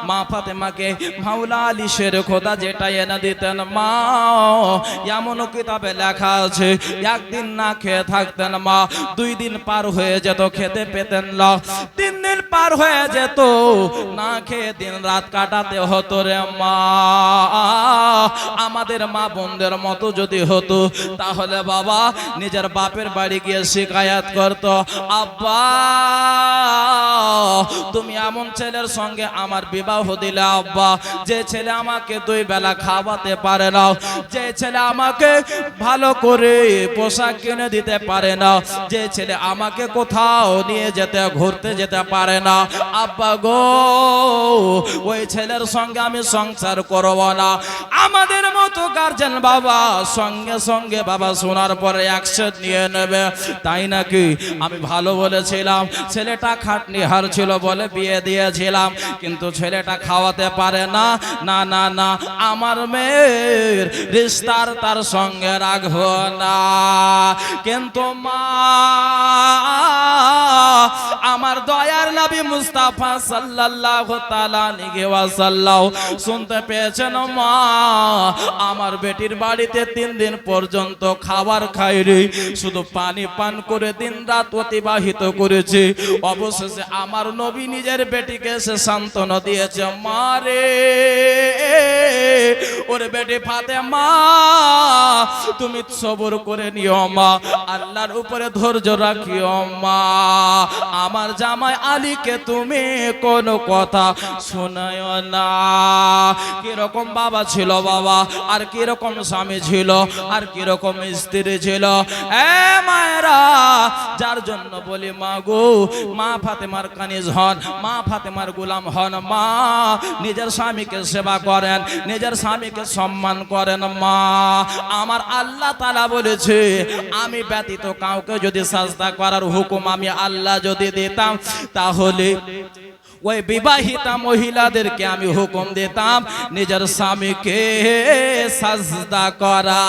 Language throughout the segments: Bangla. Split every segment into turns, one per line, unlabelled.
মা ফাতেমাকে মাওলা আলী শের খোদা যেটা এনে দিতেন মা, এমন কিতাবে লেখা আছে একদিন না খেয়ে থাকতেন মা, 2 দিন পার হয়ে যেত খেতে পেতেন না, 3 দিন পার হয়ে যেত না খেয়ে দিন রাত কাটাতে হতো রে মা। আমাদের মা বোনদের মতো যদি হতো তাহলে বাবা নিজের বাপের বাড়ি গিয়ে শিকায়াত করতো, আব্বা তুমি এমন ছেলের সঙ্গে আমার বিবাহ দিলে আব্বা, যে ছেলে আমাকে 2 বেলা খাওয়াতে পারে না, যে ছেলে আমাকে ভালো করে পোশাক কিনে দিতে পারে না, যে ছেলে আমাকে কোথাও নিয়ে যেতে ঘুরতে যেতে পারে না, আব্বা গো ওই ছেলের সঙ্গে আমি সংসার করব না। আমাদের মতো গার্জেন বাবা সঙ্গে সঙ্গে বাবা শোনার পরে অ্যাকশন নিয়ে নেবে, তাই নাকি? আমি ভালো বলেছিলাম, ছেলেটা খাটনিহার ছিল বলে বিয়ে দিয়েছিলাম, কিন্তু ছেলেটা খাওয়াতে পারে না, না না না আমার মেয়ের রিশতার তার সঙ্গে রাখবো না। কিন্তু মা আমার দয়ার নবী মুস্তাফা সাল্লাল্লাহু তাআলা আলাইহি ওয়াসাল্লাম শুনতে পেয়েছেন মা আমার বেটির বাড়িতে 3 দিন পর্যন্ত খাবার খায়নি, শুধু পানি পান করে দিন রাত অতিবাহিত করেছে। অবশেষে আমার নবী নিজের বেটিকে এসে সান্ত্বনা দিয়েছে, মা রে ওরে বেটি ফাতেমা তুমি সবর করে নিও মা, আল্লাহর উপরে ধৈর্য রাখিও মা, আমার জামাই আলীকে তুমি কোনো কথা শোনায়ও না। কিরকম বাবা ছিল বাবা, আর কিরকম স্বামী ছিল, আর কিরকম স্ত্রী ছিল। এ মায়েরা, যার জন্য বলি মা গো, মা ফাতেমার কানিজ হন, মা ফাতেমার গোলাম হন, মা নিজের স্বামীকে সেবা করেন, নিজের স্বামীকে সম্মান করেন মা। আমার আল্লাহ তাআলা বলেছে আমি ব্যতীত কাউকে যদি সাজদা করার হুকুম আমি আল্লাহ যদি দিতাম, তাহলে ওই বিবাহিতা মহিলাদেরকে আমি হুকুম দিতাম নিজের স্বামীকে সাজদা করা।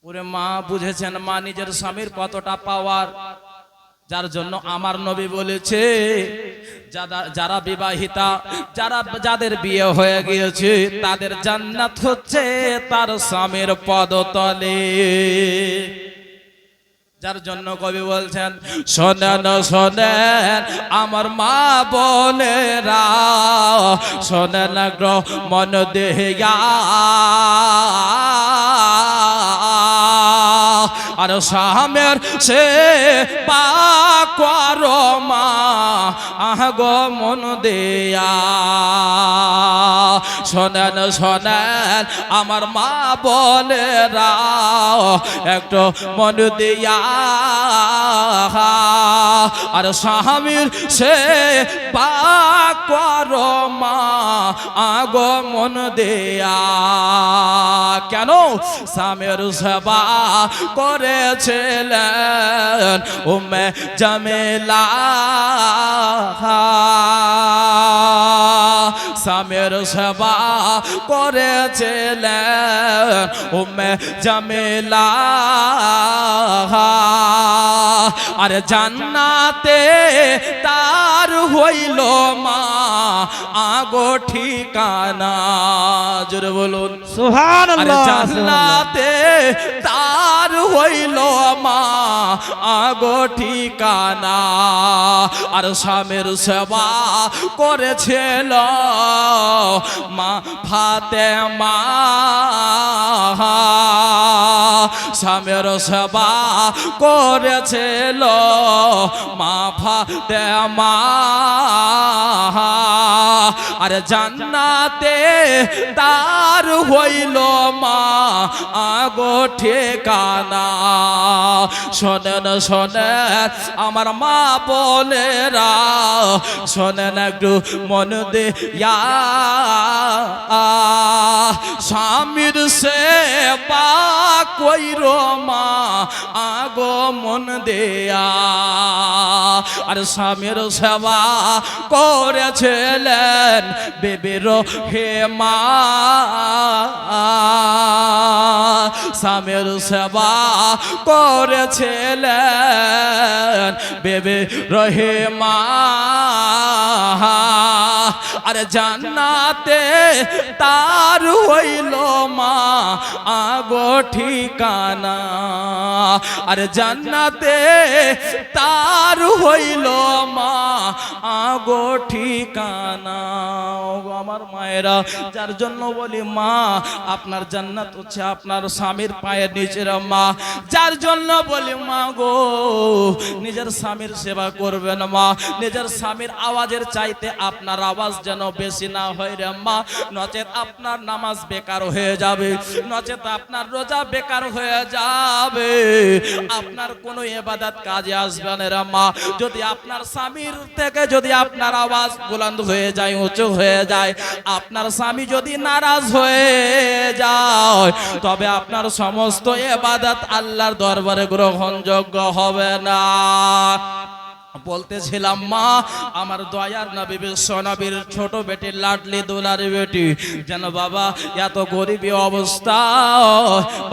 ওরে মা বুঝেছেন মা নিজের স্বামীর কতটা পাওয়ার, যার জন্য আমার নবী বলেছে যারা বিবাহিতা, যাদের বিয়ে হয়ে গিয়েছে তাদের জান্নাত হচ্ছে তার স্বামীর পদতলে। যার জন্য কবি বলছেন শোনেন শোনেন আমার মা বোনেরা, শোনেন গ্রহ মন দেয়া আর স্বামীর সে পাকর মা আহগো মন দেয়া। শোনেন শোনেন আমার মা বোনেরা একটু মন দিয়া আর স্বামীর সে পাকর মা আগো মন দেয়া। কেন? স্বামীর সেবা করেছিলেন উম্মে জামিলা, স্বামীর সেবা করেছিলেন উম্মে জামিলা। আর জান্নাতে তার হইল মা আগো ঠিকানা। জোরে বলুন সুবহানাল্লাহ। জান্নাতে তার হইল মা আগো ঠিকানা। আর স্বামীর সেবা করেছিল মা ফাতেমা, স্বামীর সেবা করেছিল মা ফাতেমা। আর জান্নাতে তার হইল মা আগো ঠিকানা। শোনেন শোনেন আমার মা বোনেরা, শোনেন একটু মন দিয়া স্বামীর সেবা কইর মা আগো মন দেয়া। আর স্বামীর সেবা করেছিলেন বিবি রহিমা স্বামীর সেবা করেছিলেন বিবি রহিমা আরে জান্নাতে তার হইল মা আগো ঠিকানা আরে জান্নাতে তার হইল মা আগো ঠিকানা আমার মায়েরা যার জন্য বলি মা আপনার জান্নাত হচ্ছে আপনার স্বামীর পায়ের নিচের মা যার জন্য বলি মা গো নিজের স্বামীর সেবা করবেন মা নিজের স্বামীর আওয়াজের চাইতে আপনার আওয়াজ যেন বেশি না হয় রে মা নচেত আপনার নামাজ বেকার হয়ে যাবে নচেত আপনার রোজা বেকার হয়ে যাবে আপনার কোনো ইবাদত কাজে আসবে না রে মা যদি আপনার স্বামীর থেকে যদি আপনার আওয়াজ বুলন্দ হয়ে যায় উঁচু হয়ে যায় আপনার স্বামী যদি নারাজ হয়ে যায় তবে আপনার সমস্ত ইবাদত আল্লাহর দরবারে গ্রহণযোগ্য হবে না বলতেছিলাম মা আমার দয়ার নবী বিশ্ব নবীর ছোট বেটি লাডলি দুলার বেটি যেন বাবা এত গরিবী অবস্থা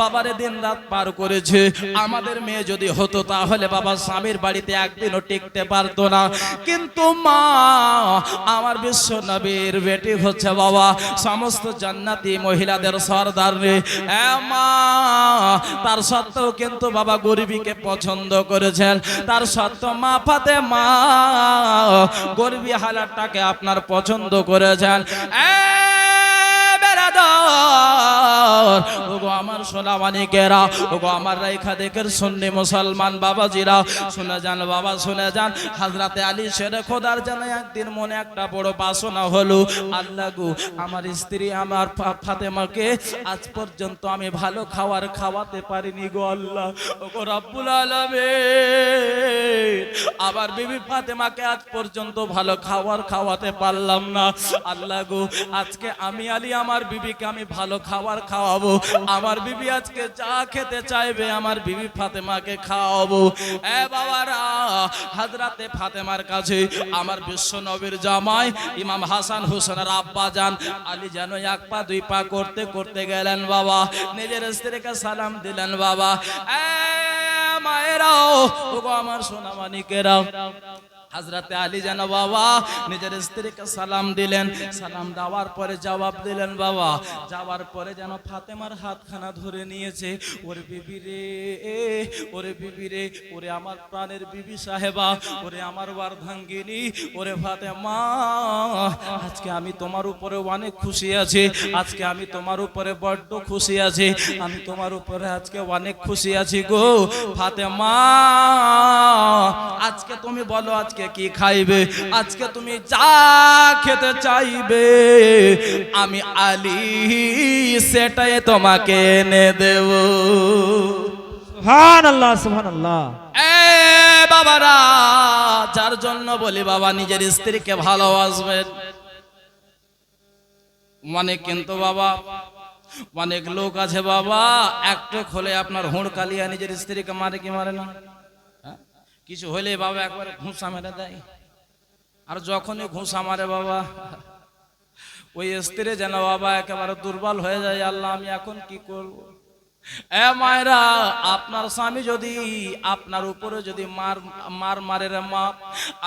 বাবারে দিন রাত পার করেছে আমাদের মেয়ে যদি হতো তাহলে বাবা স্বামীর বাড়িতে একদিনও টিকতে পারতো না কিন্তু মা আমার বিশ্ব নবীর বেটি হচ্ছে বাবা সমস্ত জান্নাতি মহিলাদের সরদার রে মা তার সত্ত্বেও কিন্তু বাবা গরিবীকে পছন্দ করেছেন তার সত্ত্বেও মা মা গরিবী হালাতটাকে আপনার পছন্দ করেছেন ওগো আমার সোনা মানিকেরা ওগো আমার রেখা দেখের সুন্নি মুসলমান বাবাজিরা শুনে যান বাবা শুনে যান হযরতে আলী শেরে খোদার যেন একদিন মনে একটা বড় বাসনা হলো আল্লাহ গো আমার স্ত্রী আমার ফাতেমাকে আজ পর্যন্ত আমি ভালো খাবার খাওয়াতে পারিনি গো আল্লাহ ওগো রব্বুল আলামিন আমার বিবি ফাতেমাকে আজ পর্যন্ত ভালো খাবার খাওয়াতে পারলাম না আল্লাহ গো আজকে আমি আলী আমার বিবিকে আমি ভালো খাবার খাওয়াবো আমার বিবি আজকে যা খেতে চাইবে আমার বিবি ফাতেমাকে খাওয়াবো বাবারা হযরতে ফাতেমার কাছে আমার বিশ্ব নবীর জামাই ইমাম হাসান হোসেনের আব্বা জান আলী যেন এক পা দুই পা করতে করতে গেলেন বাবা নিজের স্ত্রীকে সালাম দিলেন বাবা মায়েরাও ওগো আমার সোনা মানিকেরাও হযরতে আলী যেন বাবা নিজের স্ত্রীকে সালাম দিলেন সালাম দেওয়ার পরে জবাব দিলেন বাবা যাওয়ার পরে যেন ফাতেমার হাতখানা ধরে নিয়েছে ওরে বিবি রে ওরে আমার প্রাণের বিবি সাহেবা ওরে আমার ওয়ার্ধাঙ্গিনী ওরে ফাতেমা আজকে আমি তোমার উপরে অনেক খুশি আছি আজকে আমি তোমার উপরে বড্ড খুশি আছি আমি তোমার উপরে আজকে অনেক খুশি আছি গো ফাতেমা আজকে তুমি বলো আজকে কি খাইবে আজকে তুমি যা খেতে চাইবে আমি আলী সেটাই তোমাকে এনে দেব
সুবহানাল্লাহ সুবহানাল্লাহ
বাবারা যার জন্য বলি বাবা নিজের স্ত্রীকে ভালোবাসবেন মানে কিন্তু বাবা অনেক লোক আছে বাবা একটু খোলে আপনার হুঁড় কালিয়া নিজের স্ত্রীকে মারে কি মারে না কিছু হলে বাবা একবার ঘুষা মেরে দেয় আর যখনই ঘুষা মারে বাবা ওই স্ত্রী যেন বাবা একেবারে দুর্বল হয়ে যায় আল্লাহ আমি এখন কি করব মায়েরা আপনার স্বামী যদি আপনার উপরে যদি মারে রে মা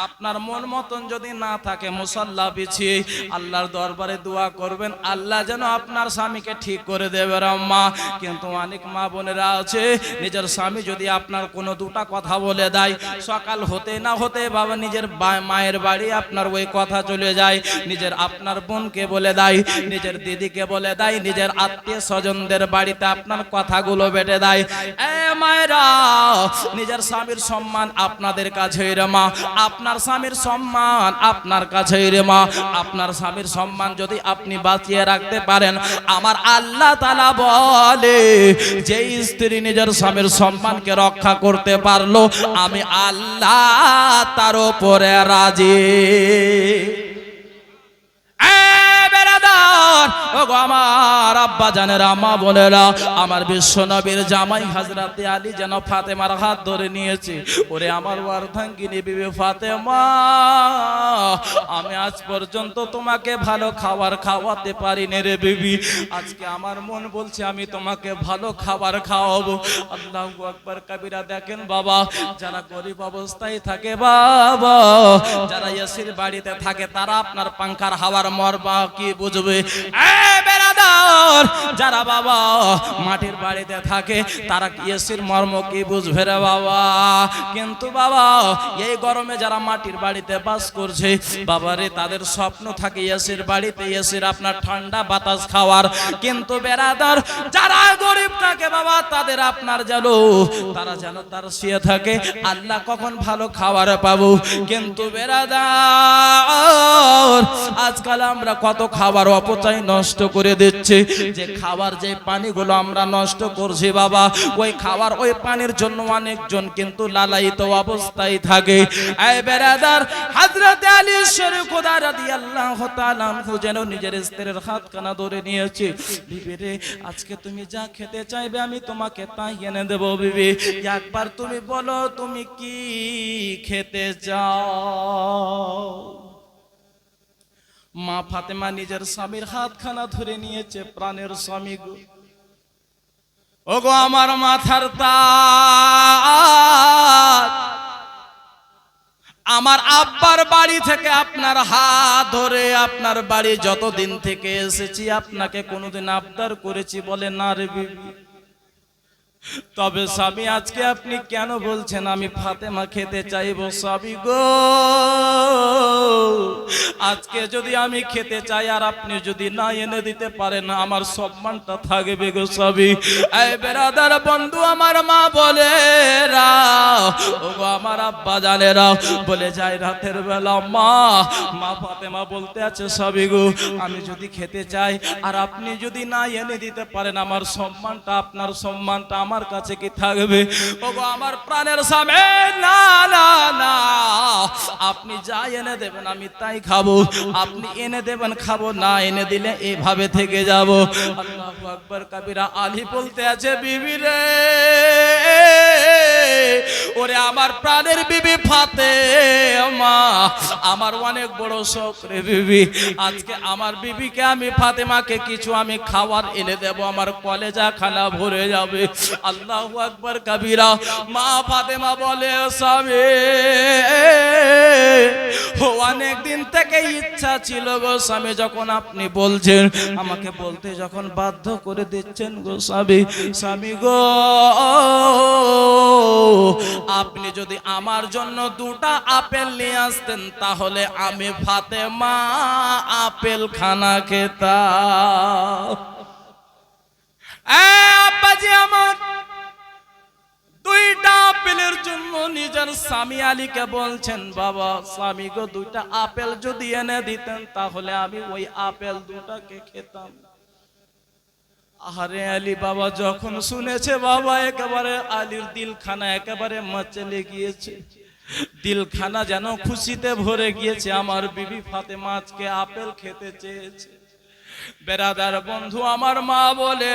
আপনার মন মতন যদি না থাকে মুসাল্লা বিছিয়ে আল্লাহর দরবারে দোয়া করবেন আল্লাহ যেন আপনার স্বামীকে ঠিক করে দেবে রে মা কিন্তু অনেক মা বোনেরা আছে নিজের স্বামী যদি আপনার কোনো দুটা কথা বলে দেয় সকাল হতে না হতে বাবা নিজের মায়ের বাড়ি আপনার ওই কথা চলে যায় নিজের আপনার বোনকে বলে দেয় নিজের দিদিকে বলে দেয় নিজের আত্মীয় স্বজনদের বাড়িতে আপনার কথাগুলো বেটে দেয় মায়েরা নিজের স্বামীর সম্মান আপনাদের কাছে রে মা আপনার স্বামীর সম্মান আপনার কাছে রে মা আপনার স্বামীর সম্মান যদি আপনি বাঁচিয়ে রাখতে পারেন আমার আল্লাহ তাআলা বলে যে স্ত্রী নিজের স্বামীর সম্মানকে রক্ষা করতে পারলো আমি আল্লাহ তার উপরে রাজি ওগো আমার আব্বা জানেরা, মা বোনেরা, আমার বিশ্ব নবীর জামাই হযরতে আলী যেন ফাতেমার হাত ধরে নিয়েছে। ওরে আমার অর্ধাঙ্গিনী বিবি ফাতেমা, আমি আজ পর্যন্ত তোমাকে ভালো খাবার খাওয়াতে পারিনি রে বিবি, আজকে আমার মন বলছে আমি তোমাকে ভালো খাবার খাওয়াবো। আল্লাহু আকবার কবিরা। দেখেন বাবা, যারা গরিব অবস্থায় থাকে বাবা, যারা এসির বাড়িতে থাকে, তারা আপনার পাঙ্খার হাওয়ার মর্ম কি বুঝবে? বেরাদার, যারা বাবা মাটির বাড়িতে থাকে, তারা এসির মর্ম কি বুঝবে রে বাবা? কিন্তু বাবা এই গরমে যারা মাটির বাড়িতে বাস করছে বাবা রে, তাদের স্বপ্ন থাকে এসির বাড়িতে এসির আপনার ঠান্ডা বাতাস খাওয়ার। কিন্তু বেরাদার, যারা গরিব থাকে বাবা, তাদের আপনার তারা যেন তার শুয়ে থাকে আল্লাহ কখন ভালো খাবার পাবো। কিন্তু বেরাদার, আজকাল আমরা কত খাবার অপচয় নষ্ট করে দিচ্ছি। যে খাবার, যে পানিগুলো আমরা নষ্ট করছি বাবা, ওই খাবার ওই পানির জন্য অনেকজন কিন্তু লালায়িত অবস্থায় থাকে। এই বেরাদার, হযরত আলী শরীফ খোদা রাদিয়াল্লাহু তাআলা আনহু যেন নিজের স্ত্রীর হাতখানা ধরে নিয়েছে। বিবি রে, আজকে তুমি যা খেতে চাইবে আমি তোমাকে তাই এনে দেব। বিবি, একবার তুমি বলো তুমি কি খেতে চাও? মা ফাতেমা নিজের স্বামীর হাতখানা ধরে নিয়েছে। প্রাণের স্বামী গো, ওগো আমার মাথার তাজ, আমার আব্বার বাড়ি থেকে আপনার হাত ধরে আপনার বাড়ি যতদিন থেকে এসেছি আপনাকে কোনোদিন আবদার করেছি বলে না রে বিবি? তবে স্বামী, আজকে আপনি কেন বলছেন আমি ফাতেমা খেতে চাইবো? স্বামী গো, আজকে যদি আমি খেতে চাই আর আপনি যদি না এনে দিতে পারেন, আমার সম্মানটা থাকবে গো স্বামী। এই বেরাদার বন্ধু, আমার মা বলে ওগো আমার আব্বা জানেরা, বলে যায় রাতের বেলা মা ফাতেমা বলতে আছে স্বামী গো, আমি যদি খেতে চাই আর আপনি যদি না এনে দিতে পারেন, আমার সম্মানটা, আপনার সম্মানটা আমার কাছে কি থাকবে? ওগো আমার প্রাণের স্বামী, না না না, আপনি যা এনে দেবেন আমি তাই খাবো। আপনি এনে দেবেন খাবো, না এনে দিলে এইভাবে থেকে যাব। আল্লাহু আকবার কবিরা। আলী বলতে আছে বিবি রে, ওরে আমার প্রাণের বিবি ফাতেমা, আমার অনেক বড় শখ রে বিবি, আজকে আমার বিবিকে আমি ফাতেমাকে কিছু আমি খাবার এনে দেব, আমার কলেজা খানা ভরে যাবে। আল্লাহু আকবার কবিরা। মা ফাতেমা বলে স্বামী, অনেক দিন থেকে ইচ্ছা ছিল গো স্বামী, যখন আপনি বলছেন, আমাকে বলতে যখন বাধ্য করে দিচ্ছেন গো স্বামী, স্বামী গো, আপনি যদি আমার জন্য দুটা আপেল নিয়ে আসতেন, তাহলে আমি ফাতেমা আপেল খানা খেতাম। আব্বাজি আমার দুইটা আপেলের জন্য নিজের স্বামী আলীকে বলছেন, বাবা স্বামী গো, দুইটা আপেল যদি এনে দিতেন তাহলে আমি ওই আপেল দুটাকে খেতাম। আরে আলী বাবা যখন শুনেছে বাবা, একেবারে আলীর দিলখানা একেবারে মচলে গিয়েছে, দিলখানা যেন খুশিতে ভরে গিয়েছে। আমার বিবি ফাতেমা আজকে আপেল খেতে চেয়েছে। বেরাদার বন্ধু, আমার মা বলে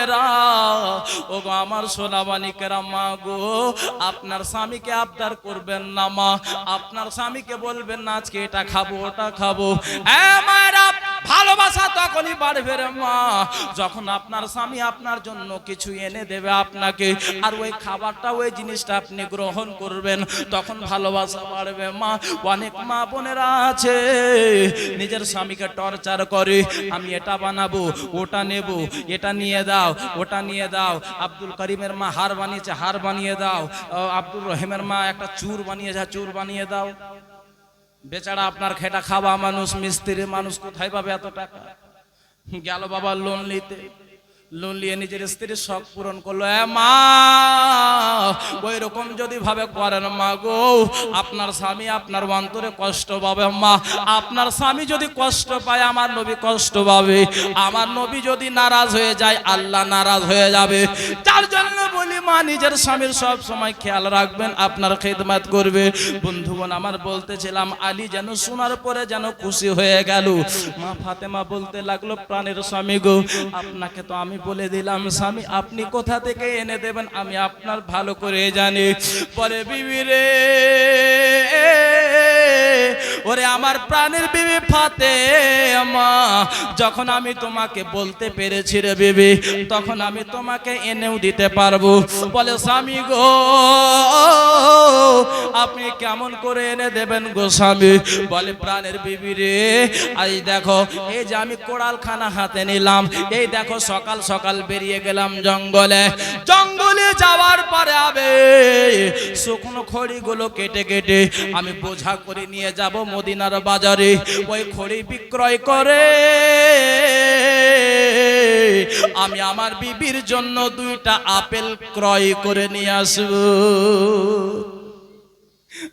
ও গো আমার সোনাবানিকেরা, মা গো, আপনার স্বামীকে আবদার করবেন না মা, আপনার স্বামীকে বলবেন না আজকে এটা খাবো ওটা খাবো। মায়েরা, ভালোবাসা তখনই বাড়বে রে মা, যখন আপনার স্বামী আপনার জন্য কিছু এনে দেবে আপনাকে, আর ওই খাবারটা, ওই জিনিসটা আপনি গ্রহণ করবেন, তখন ভালোবাসা বাড়বে মা। অনেক মা বোনেরা আছে নিজের স্বামীকে টর্চার করে, আমি এটা বানাবো, ওটা নেব, এটা নিয়ে দাও, ওটা নিয়ে দাও। আব্দুল করিমের মা হার বানিয়েছে, হার বানিয়ে দাও। আব্দুল রহিমের মা একটা চুর বানিয়েছে, চুর বানিয়ে দাও। বেচারা আপনার খেটা খাওয়া মানুষ, মিস্ত্রি মানুষ, কোথায় পাবে এত টাকা? গেল বাবা লোন নিতে, লোন নিয়ে নিজের স্ত্রীর শখ পূরণ করলো। মা, ওই রকম যদি ভাবে করেন মা গো, আপনার স্বামী আপনার অন্তরে কষ্ট পাবে মা। আপনার স্বামী যদি কষ্ট পায়, আমার নবী কষ্ট পাবে। আমার নবী যদি নারাজ হয়ে যায়, আল্লাহ নারাজ হয়ে যাবে। তার জন্য বলি মা নিজের স্বামীর সব সময় খেয়াল রাখবেন, আপনার খেদমত করবে। বন্ধুগণ আমার বলতেছিলাম, আলী যেন শোনার পরে যেন খুশি হয়ে গেল। মা ফাতেমা বলতে লাগলো, প্রাণের স্বামী গো, আপনাকে তো আমি বলে দিলাম স্বামী, আপনি কোথা থেকে এনে দেবেন আমি আপনার ভালো করে জানি। পরে বিবি রে, ওরে আমার প্রাণের বিবি ফাতেমা, যখন আমি তোমাকে বলতে পেরেছি রে বিবি, তখন আমি তোমাকে এনেও দিতে পারবো। বলে স্বামী গো, আপনি কেমন করে এনে দেবেন গো স্বামী? বলে প্রাণের বিবি রে, আজ দেখো এই যে আমি কোড়ালখানা হাতে নিলাম, এই দেখো সকাল সকাল বেরিয়ে গেলাম জঙ্গলে। জঙ্গলে যাওয়ার পরে আবে শুকনো খড়িগুলো কেটে কেটে আমি বোঝা করে নিয়ে যাব মদিনার বাজারে। ওই খড়ি বিক্রয় করে আমি আমার বিবির জন্য 2টা আপেল ক্রয় করে নিয়ে আসবো।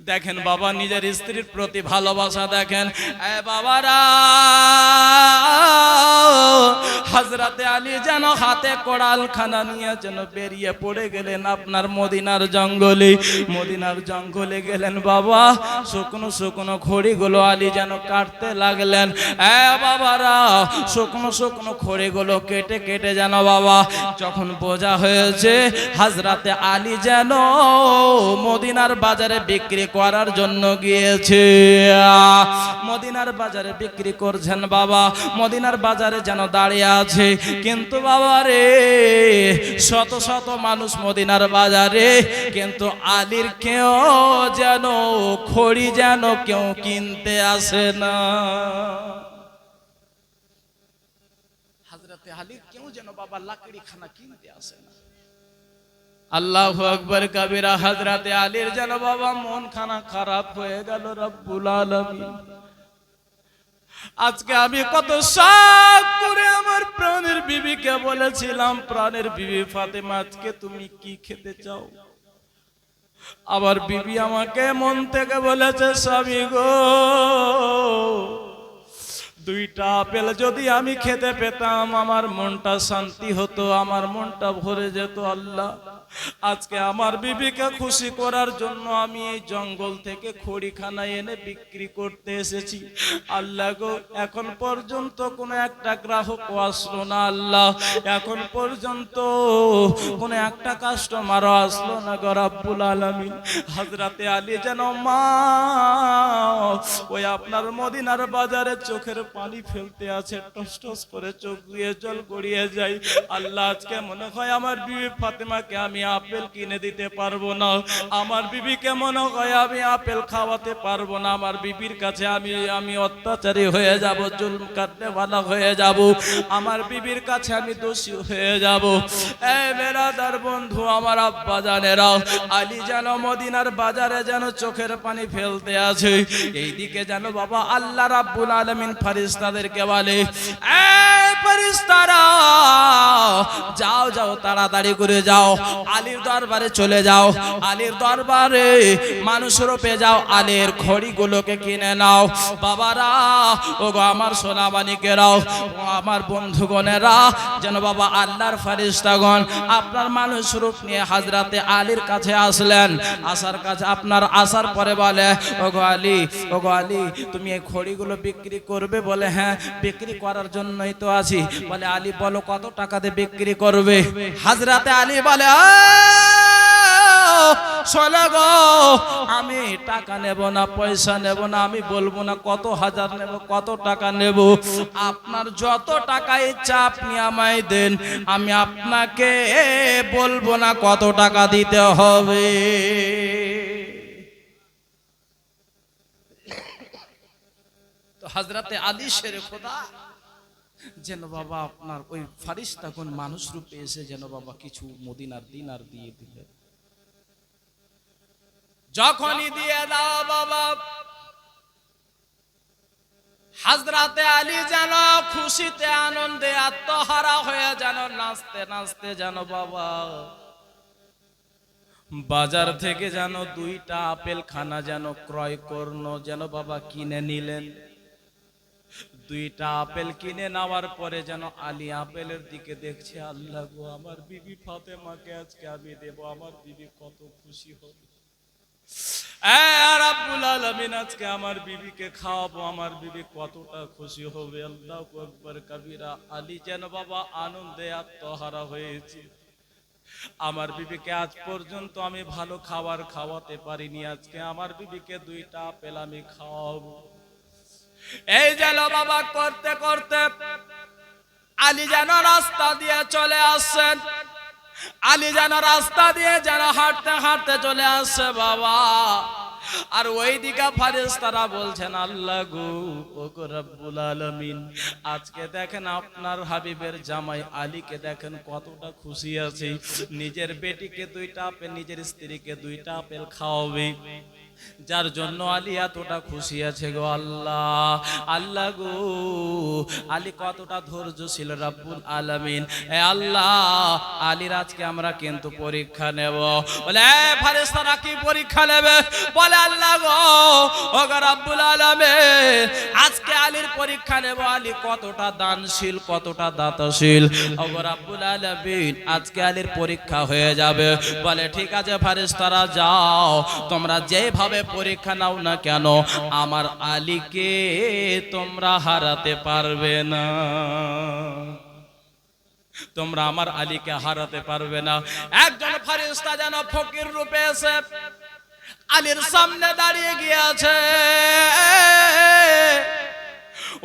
দেখেন বাবা, নিজের স্ত্রীর প্রতি ভালোবাসা দেখেন। বাবারা, হযরতে আলী যেন হাতে কোড়ালখানা নিয়ে যেন বেরিয়ে পড়ে গেলেন আপনার মদিনার জঙ্গলে। মদিনার জঙ্গলে গেলেন বাবা, শুকনো শুকনো খড়িগুলো আলী যেন কাটতে লাগলেন। বাবারা, শুকনো শুকনো খড়িগুলো কেটে কেটে যেন বাবা যখন বোঝা হয়েছে, হযরতে আলী যেন মদিনার বাজারে বিক্রি করার জন্য গিয়েছে। মদিনার বাজারে বিক্রি করছেন বাবা, মদিনার বাজারে যেন দাঁড়িয়ে আছে। কিন্তু বাবা রে, শত শত মানুষ মদিনার বাজারে, কিন্তু আলীর কেউ যেন খড়ি যেন কেউ কিনতে আসে না। হযরতে আলীর কেউ যেন বাবা লাকড়ি খানা কিনতে আসে না। আল্লাহু আকবার কবিরা। হযরতে আলীর যেন বাবা মন খানা খারাপ হয়ে গেল। রব্বুল আলামিন, আজকে আমি কত শখ করে আমার প্রাণের বিবিকে বলেছিলাম, প্রাণের বিবি ফাতেমা, আজকে তুমি কি খেতে চাও? আবার বিবি আমাকে মন থেকে বলেছে, স্বামী গো, 2টা আপেল যদি আমি খেতে পেতাম আমার মনটা শান্তি হতো, আমার মনটা ভরে যেত। আল্লাহ, আজকে আমার বিবিকে খুশি করার জন্য আমি এই জঙ্গল থেকে খড়িখানা এনে বিক্রি করতে এসেছি। আল্লাহ গো, এখন পর্যন্ত কোনো একটা গ্রাহক আসলো না। আল্লাহ, এখন পর্যন্ত কোনো একটা কাস্টমারও আসলো না গো রব্বুল আলামিন। হযরতে আলী যেন মা ওই আপনার মদিনার বাজারে চোখের পানি ফেলতে আছে, টস টস করে চোখ দিয়ে জল গড়িয়ে যায়। আল্লাহ, আজকে মনে হয় আমার বিবি ফাতেমাকে আমি আপেল কিনে দিতে পারবো না, আমার বিবিকে মনে হয় আমি আপেল খাওয়াতে পারবো না, আমার বিবির কাছে আমি অত্যাচারী হয়ে যাব, জুলম করতে वाला হয়ে যাব, আমার বিবির কাছে আমি দোষী হয়ে যাব। এই বেরাদার বন্ধু, আমার আব্বা জানেরা, আলী যেন মদিনার বাজারে যেন চোখের পানি ফেলতে আছে। এইদিকে যেন বাবা আল্লাহ রাব্বুল আলামিন ফেরেশতাদেরকে বলে, এই ফেরেশতারা, যাও যাও, তাড়াতাড়ি করে যাও, আলীর দরবারে চলে যাও, আলীর দরবারে মানুষ রূপে যাও, আলীর খড়িগুলোকে কিনে নাও। বাবারা, ওগো আমার সোনামানিকেরাও, আমার বন্ধুগণেরা, যেন বাবা আল্লাহর ফেরেশতাগণ আপনার মানুষ রূপ নিয়ে হযরতে আলীর কাছে আসলেন। আসার পরে বলে, ওগো আলী, ওগো আলী, তুমি এই খড়িগুলো বিক্রি করবে? বলে হ্যাঁ, বিক্রি করার জন্যই তো আছি। বলে আলী, বলো কত টাকা দিয়ে বিক্রি করবে? হযরতে আলী বলে, শোনো গো, আমি টাকা নেব না, পয়সা নেব না, আমি বলবো না কত হাজার নেব, কত টাকা নেব, আপনার যত টাকা ইচ্ছা আপনি আমায় দেন, আমি আপনাকে বলবো না কত টাকা দিতে হবে। তো হযরতে আলী শেরে খোদা যেন বাবা আপনার ওই ফেরেশতাগণ মানুষ রূপে এসে যেন বাবা কিছু মদিনার দিনার দিয়ে দিলেন। যখনই দিয়ে দাও বাবা, হযরতে আলী যেন খুশিতে আনন্দে আত্মহারা হয়ে যেন নাচতে নাচতে যেন বাবা বাজার থেকে যেন 2টা আপেল খানা যেন ক্রয় করলো, যেন বাবা কিনে নিলেন। দুইটা আপেল কিনে নেওয়ার পরে যেন আলী আপেলের দিকে দেখছে, আল্লাহ গো আমার বিবি ফাতেমাকে আজকে আমি দেব, আমার বিবি কত খুশি হবে। রাব্বুল আলামিন আজকে আমার বিবিকে খাওয়াবো, আমার বিবি কতটা খুশি হবে। আল্লাহু আকবার কাবীরা। আলী যেন বাবা আনন্দে আত্মহারা হয়েছে। আমার বিবিকে আজ পর্যন্ত আমি ভালো খাবার খাওয়াতে পারিনি, আজকে আমার বিবিকে দুইটা আপেল আমি খাওয়াবো। এই যেন বাবা করতে করতে আলী যেন রাস্তা দিয়ে চলে আসছেন। আলী যেন রাস্তা দিয়ে যেন হাঁটতে হাঁটতে চলে আসছে বাবা। আর ওইদিকে ফেরেশতারা বলছেন, আল্লাহ গো ওগো রব্বুল আলামিন, আজকে দেখেন আপনার হাবিবের জামাই আলীকে দেখেন কতটা খুশি আছে। নিজের বেটিকে দুইটা আপেল, নিজের স্ত্রীকে দুইটা আপেল খাওয়াবে, যার জন্য আলী এতটা খুশি আছে গো আল্লাহ। আল্লাহ গো আলী কতটা ধৈর্যশীল রব্বুল আলামিন। এ আল্লাহ, আলীর আজকে আমরা কিন্তু পরীক্ষা নেব। বলে ফেরেশতারা কি পরীক্ষা নেবে? বলে আল্লাহ গো ওগো রব্বুল আলামিন, আজকে আলীর পরীক্ষা নেব, আলী কতটা দানশীল, কতটা দাতাশীল। ওগো রব্বুল আলামিন, আজকে আলীর পরীক্ষা হয়ে যাবে। বলে ঠিক আছে ফেরেশতারা, যাও তোমরা যেভাবে পরীক্ষা নাও না কেন, আমার আলীকে তোমরা হারাতে পারবে না। তোমরা আমার আলীকে হারাতে পারবে না। একজন ফেরেশতা যেন ফকির রূপে এসে আলীর সামনে দাঁড়িয়ে গিয়েছে।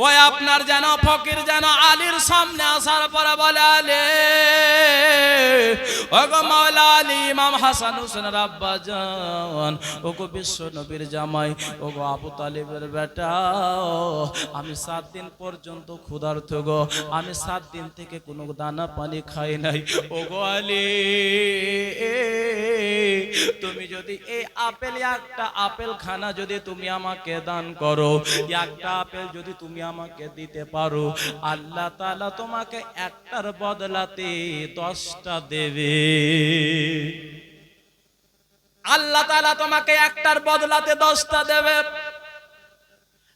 ওই আপনার যেন ফকির যেন আলীর সামনে আসার পরে বলে, আলী ওগো মাওলা আলী, ইমাম হাসান হোসেনের আব্বা জান, ওগো বিশ্ব নবীর জামাই, ওগো আবু তালিবের বেটা, আমি 7 দিন পর্যন্ত ক্ষুধার্ত গো, আমি 7 দিন থেকে কোনো দানা পানি খাই নাই। ওগো আলী, তুমি যদি এই আপেল, একটা আপেল খানা যদি তুমি আমাকে দান করো, একটা আপেল যদি তুমি আমাকে দিতে পারো, আল্লাহ তাআলা তোমাকে একটার বদলাতে 10টা দেবে। আল্লাহ তাআলা তোমাকে একটার বদলাতে 10টা দেবে।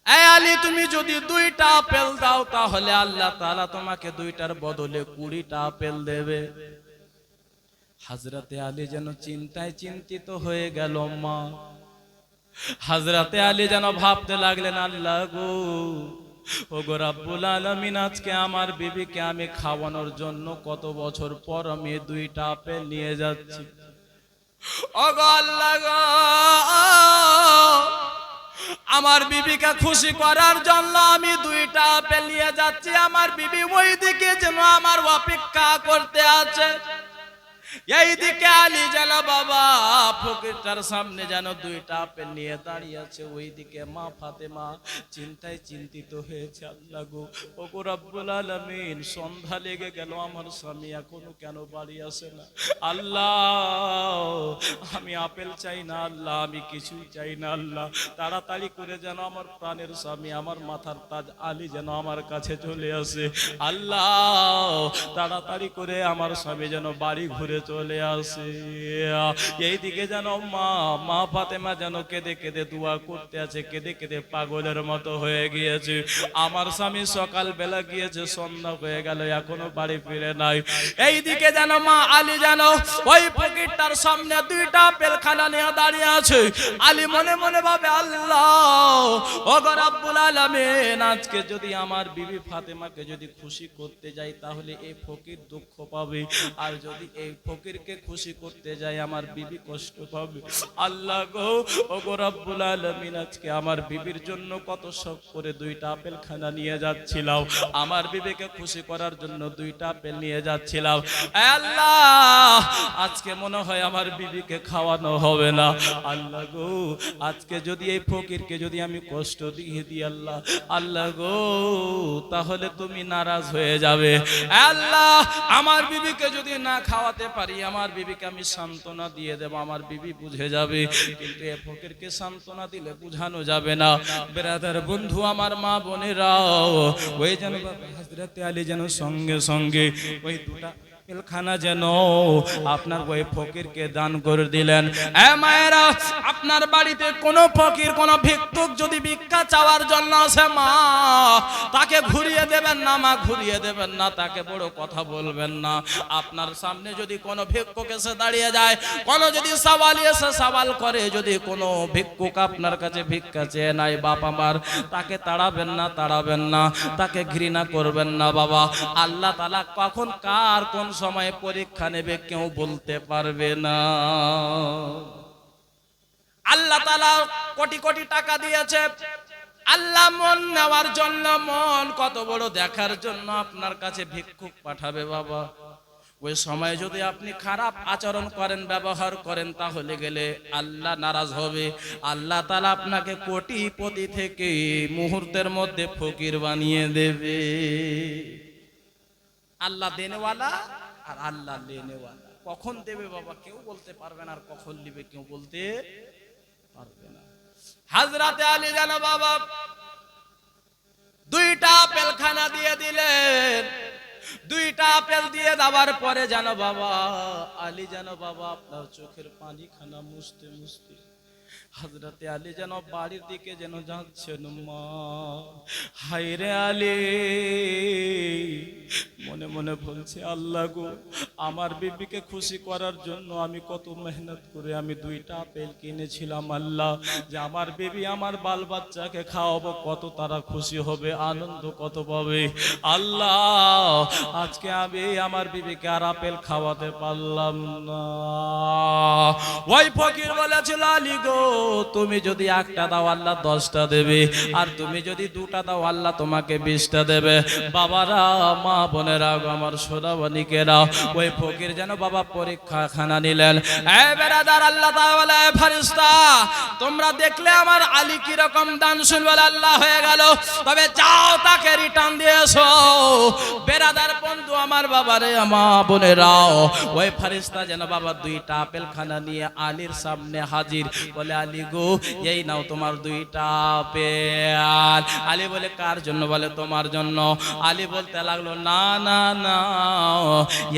এই আলী, তুমি যদি 2টা আপেল দাও, তাহলে আল্লাহ তাআলা তোমাকে 2টার বদলে 20টা আপেল দেবে। হযরতে আলী যেন চিন্তায় চিন্তিত হয়ে গেল। মা হযরতে আলী যেন ভাবতে লাগলেন, আল্লাহ গো ওগো রব্বুল আলামিন, আজকে আমার বিবিকে আমি খাওয়ানোর জন্য কত বছর পর আমি 2টা আপেল নিয়ে যাচ্ছি। ওগো আল্লাহ গো, আমার বিবিকে খুশি করার জন্য আমি 2টা আপেল নিয়ে যাচ্ছি। আমার বিবি ওইদিকে যেন আমার অপেক্ষা করতে আছে। এইদিকে আলী যেন বাবা ফকিরটার সামনে যেন 2টা আপেল নিয়ে দাঁড়িয়ে আছে। ওইদিকে মা ফাতেমা চিন্তায় চিন্তিত হয়েছে, আল্লাহ গো ওগো রব্বুল আলামিন, সন্ধ্যা লেগে গেল, আমার স্বামী এখনো কেন বাড়ি আসে না? আল্লাহ, আমি আপেল চাই না আল্লাহ, আমি কিছুই চাই না আল্লাহ, তাড়াতাড়ি করে যেন আমার প্রাণের স্বামী, আমার মাথার তাজ আলী যেন আমার কাছে চলে আসে। আল্লাহ, তাড়াতাড়ি করে আমার স্বামী যেন বাড়ি ঘুরে চলে আসে। এইদিকে যেন মা ফাতেমা যেন কেঁদে কেঁদে দোয়া করতে আছে, কেঁদে কেঁদে পাগলের মতো হয়ে গিয়েছে। আমার স্বামী সকাল বেলা গিয়েছে, সন্ধ্যা হয়ে গেল, এখনো বাড়ি ফিরে নাই। এইদিকে যেন মা আলী যেন ওই ফকিরটার সামনে 2টা আপেল খানা নিয়ে দাঁড়িয়ে আছে। আলী মনে মনে ভাবে, আল্লাহ ওগো রব্বুল আলামিন, আজকে যদি আমার বিবি ফাতেমাকে যদি খুশি করতে যাই, তাহলে এই ফকির দুঃখ পাবে, আর যদি এই ফকিরকে খুশি করতে যাই, আমার বিবি কষ্ট পাবে। আল্লাহ গো ওগো রব্বুল আলামিন, আজকে আমার বিবির জন্য কত শখ করে 2টা আপেল খানা নিয়ে যাচ্ছিলাম, আমার বিবিকে খুশি করার জন্য 2টা আপেল নিয়ে যাচ্ছিলাম। আল্লাহ, আজকে মনে হয় আমার বিবিকে খাওয়ানো হবে না। আল্লাহ গো, আজকে যদি এই ফকিরকে যদি আমি কষ্ট দিয়ে দিই আল্লাহ, আল্লাহ গো, তাহলে তুমি নারাজ হয়ে যাবে। আল্লাহ, আমার বিবিকে যদি না খাওয়াতে পারি, আমার বিবিকে আমি সান্ত্বনা দিয়ে দেব, আমার বিবি বুঝে যাবে, কিন্তু এই ফকিরকে সান্ত্বনা দিলে বুঝানো যাবে না। ব্রাদার বন্ধু, আমার মা বোনেরাও, ওই যেন হযরতে আলী যেন সঙ্গে সঙ্গে ওই 2টা আপেলখানা যেন আপনার ওই ফকিরকে দান করে দিলেন। মায়েরা, আপনার বাড়িতে কোনো ফকির কোনো ভিক্ষুক যদি ভিক্ষা চাওয়ার জন্য আসে মা, তাকে ঘুরিয়ে দেবেন না মা, ঘুরিয়ে দেবেন না, তাকে বড় কথা বলবেন না। আপনার সামনে যদি কোনো ভিক্ষুক এসে দাঁড়িয়ে যায়, কোনো যদি সওয়ালি এসে সওয়াল করে, যদি কোনো ভিক্ষুক আপনার কাছে ভিক্ষা চেয়ে নাই বাপ আমার, তাকে তাড়াবেন না, তাড়াবেন না, তাকে ঘৃণা করবেন না বাবা। আল্লাহ তাআলা কখন কার কোন সময় পরীক্ষা নেবে কেউ বলতে পারবে না। আল্লাহ তাআলা কোটি কোটি টাকা দিয়েছে, আল্লাহ মন নেওয়ার জন্য, মন কত বড় দেখার জন্য আপনার কাছে ভিক্ষুক পাঠাবে বাবা। ওই সময় যদি আপনি খারাপ আচরণ করেন, ব্যবহার করেন, তাহলে গেলে আল্লাহ নারাজ হবে। আল্লাহ তাআলা আপনাকে কোটিপতি থেকে মুহূর্তের মধ্যে ফকির বানিয়ে দেবে। আল্লাহ দেনেওয়ালা আর আল্লাহ লেনেওয়ালা। কখন দেবে বাবা কেউ বলতে পারবে না, আর কখন দিবে কেউ বলতে পারবে না। হযরতে আলী যেন বাবা দুইটা আপেলখানা দিয়ে দিলেন। দুইটা আপেল দিয়ে দেওয়ার পরে যেন বাবা আলী যেন বাবা আপনার চোখের পানি খানা মুছতে মুছতে হযরতে আলী যেন বাড়ির দিকে যেন যাচ্ছেন। মা, হায়রে আলী মনে মনে বলছে, আল্লাহ গো, আমার বিবিকে খুশি করার জন্য আমি কত মেহনত করে আমি দুইটা আপেল কিনেছিলাম আল্লাহ, যে আমার বিবি আমার বাল বাচ্চাকে খাওয়াবো, কত তারা খুশি হবে, আনন্দ কত পাবে। আল্লাহ আজকে আমি আমার বিবিকে আর আপেল খাওয়াতে পারলাম না। ওই ফকির বলেছিল, আলী গো, তুমি যদি একটা দাও আল্লাহ 10টা দেবে, আর তুমি যদি দুটা দাও আল্লাহ তোমাকে 20টা দেবে। বাবারা, মা বোনেরা, আমার সোনাবানিকেরা, ওই ফকির যেন বাবা পরীক্ষা খানা নিলেন। বেরাদার, আল্লাহ তাআলা ফেরেশতা, তোমরা দেখলে আমার আলী কি রকম দানশীল বলে আল্লাহ হয়ে গেল, তবে যাও তাকে রিটার্ন দিয়ে এসো। বেরাদার বন্ধু আমার, বাবারে মা বোনেরা, ওই ফেরেশতা যেন বাবা দুইটা আপেল খানা নিয়ে আলীর সামনে হাজির। বলে, আলী গো, এই নাও তোমার দুইটা আপেল। আলী বলে, কার জন্য? বলে, তোমার জন্য। আলী বলতে লাগলো, না না না,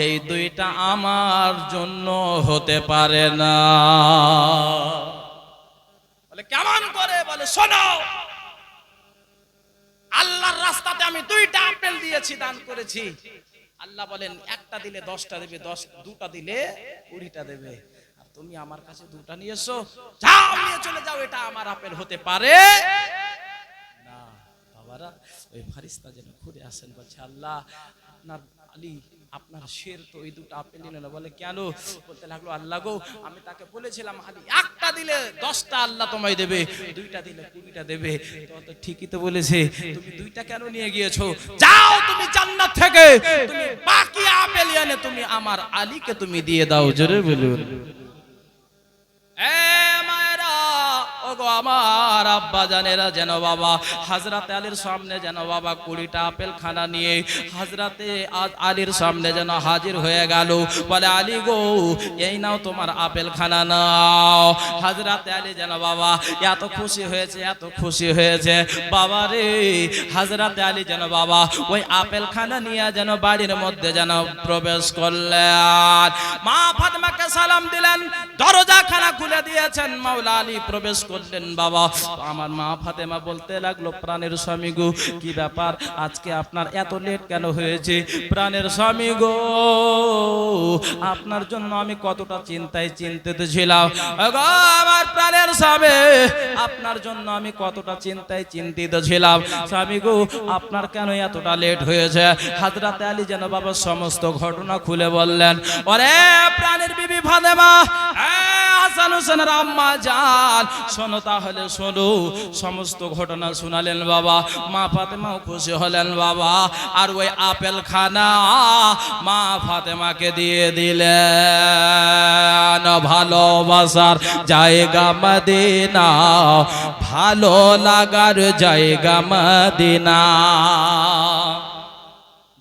এই দুইটা আমার জন্য হতে পারে না। বলে, কেমন করে? বলে, শোনো, আল্লাহর রাস্তাতে আমি দুইটা আপেল দিয়েছি, দান করেছি। আল্লাহ বলেন, একটা দিলে 10টা দেবে, দুটা দিলে 20টা দেবে। আর তুমি আমার কাছে দুটা নিয়ে এসো, যাও নিয়ে চলে যাও, এটা আমার আপেল হতে পারে না। বাবারা, ওই ফেরেশতা যেন ঘুরে আসেন, বলছে, আল্লাহ আপনার আলী আপনার শের তো ওই দুটো আপেল নিল না। বলে, কেন? বলতে লাগলো, আল্লাহ গো, আমি তাকে বলেছিলাম আলী একটা দিলে 10টা আল্লাহ তোমায় দেবে, দুইটা দিলে 20টা দেবে। তো ঠিকই তো বলেছে, তুমি দুইটা কেন নিয়ে গিয়েছো? যাও তুমি জান্নাত থেকে তুমি বাকি আপেল এনে তুমি আমার আলীকে তুমি দিয়ে দাও। জোরে বলুন। আমার আব্বা জানেরা যেন বাবা হযরতে আলীর সামনে যেন বাবা 20টা আপেল খানা নিয়ে হযরতে আলীর সামনে যেন হাজির হয়ে গেল। বলে, আলী গো, এই নাও তোমার আপেল খানা নাও। হযরতে আলী যেন বাবা এত খুশি হয়েছে, এত খুশি হয়েছে বাবা রে। হযরতে আলী যেন বাবা ওই আপেল খানা নিয়ে যেন বাড়ির মধ্যে যেন প্রবেশ করলেন। মা ফাতেমাকে সালাম দিলেন, দরজা খানা খুলে দিয়েছেন, মাওলা আলী প্রবেশ করলেন। বাবা আমার মা ফাতেমা বলতে লাগলো, প্রাণের স্বামী গো, কি ব্যাপার আজকে আপনার এত লেট কেন হয়েছে? প্রাণের স্বামী গো, আপনার জন্য আমি কতটা চিন্তিত ছিলাম। আমার প্রাণের স্বামী, আপনার জন্য আমি কতটা চিন্তিত ছিলাম। স্বামী গো, আপনার কেন এতটা লেট হয়েছে? হযরতে আলী যেন বাবা সমস্ত ঘটনা খুলে বললেন। ওরে প্রাণের বিবি ফাতেমা, হাসান হোসেনের আম্মা জান, শোনো তাহলে শোনো। সমস্ত ঘটনা শোনালেন বাবা। মা ফাতেমাও খুশি হলেন বাবা। আর ওই আপেল খানা মা ফাতেমাকে দিয়ে দিলেন। ভালোবাসার জায়গা মদিনা, ভালো লাগার জায়গা মদিনা।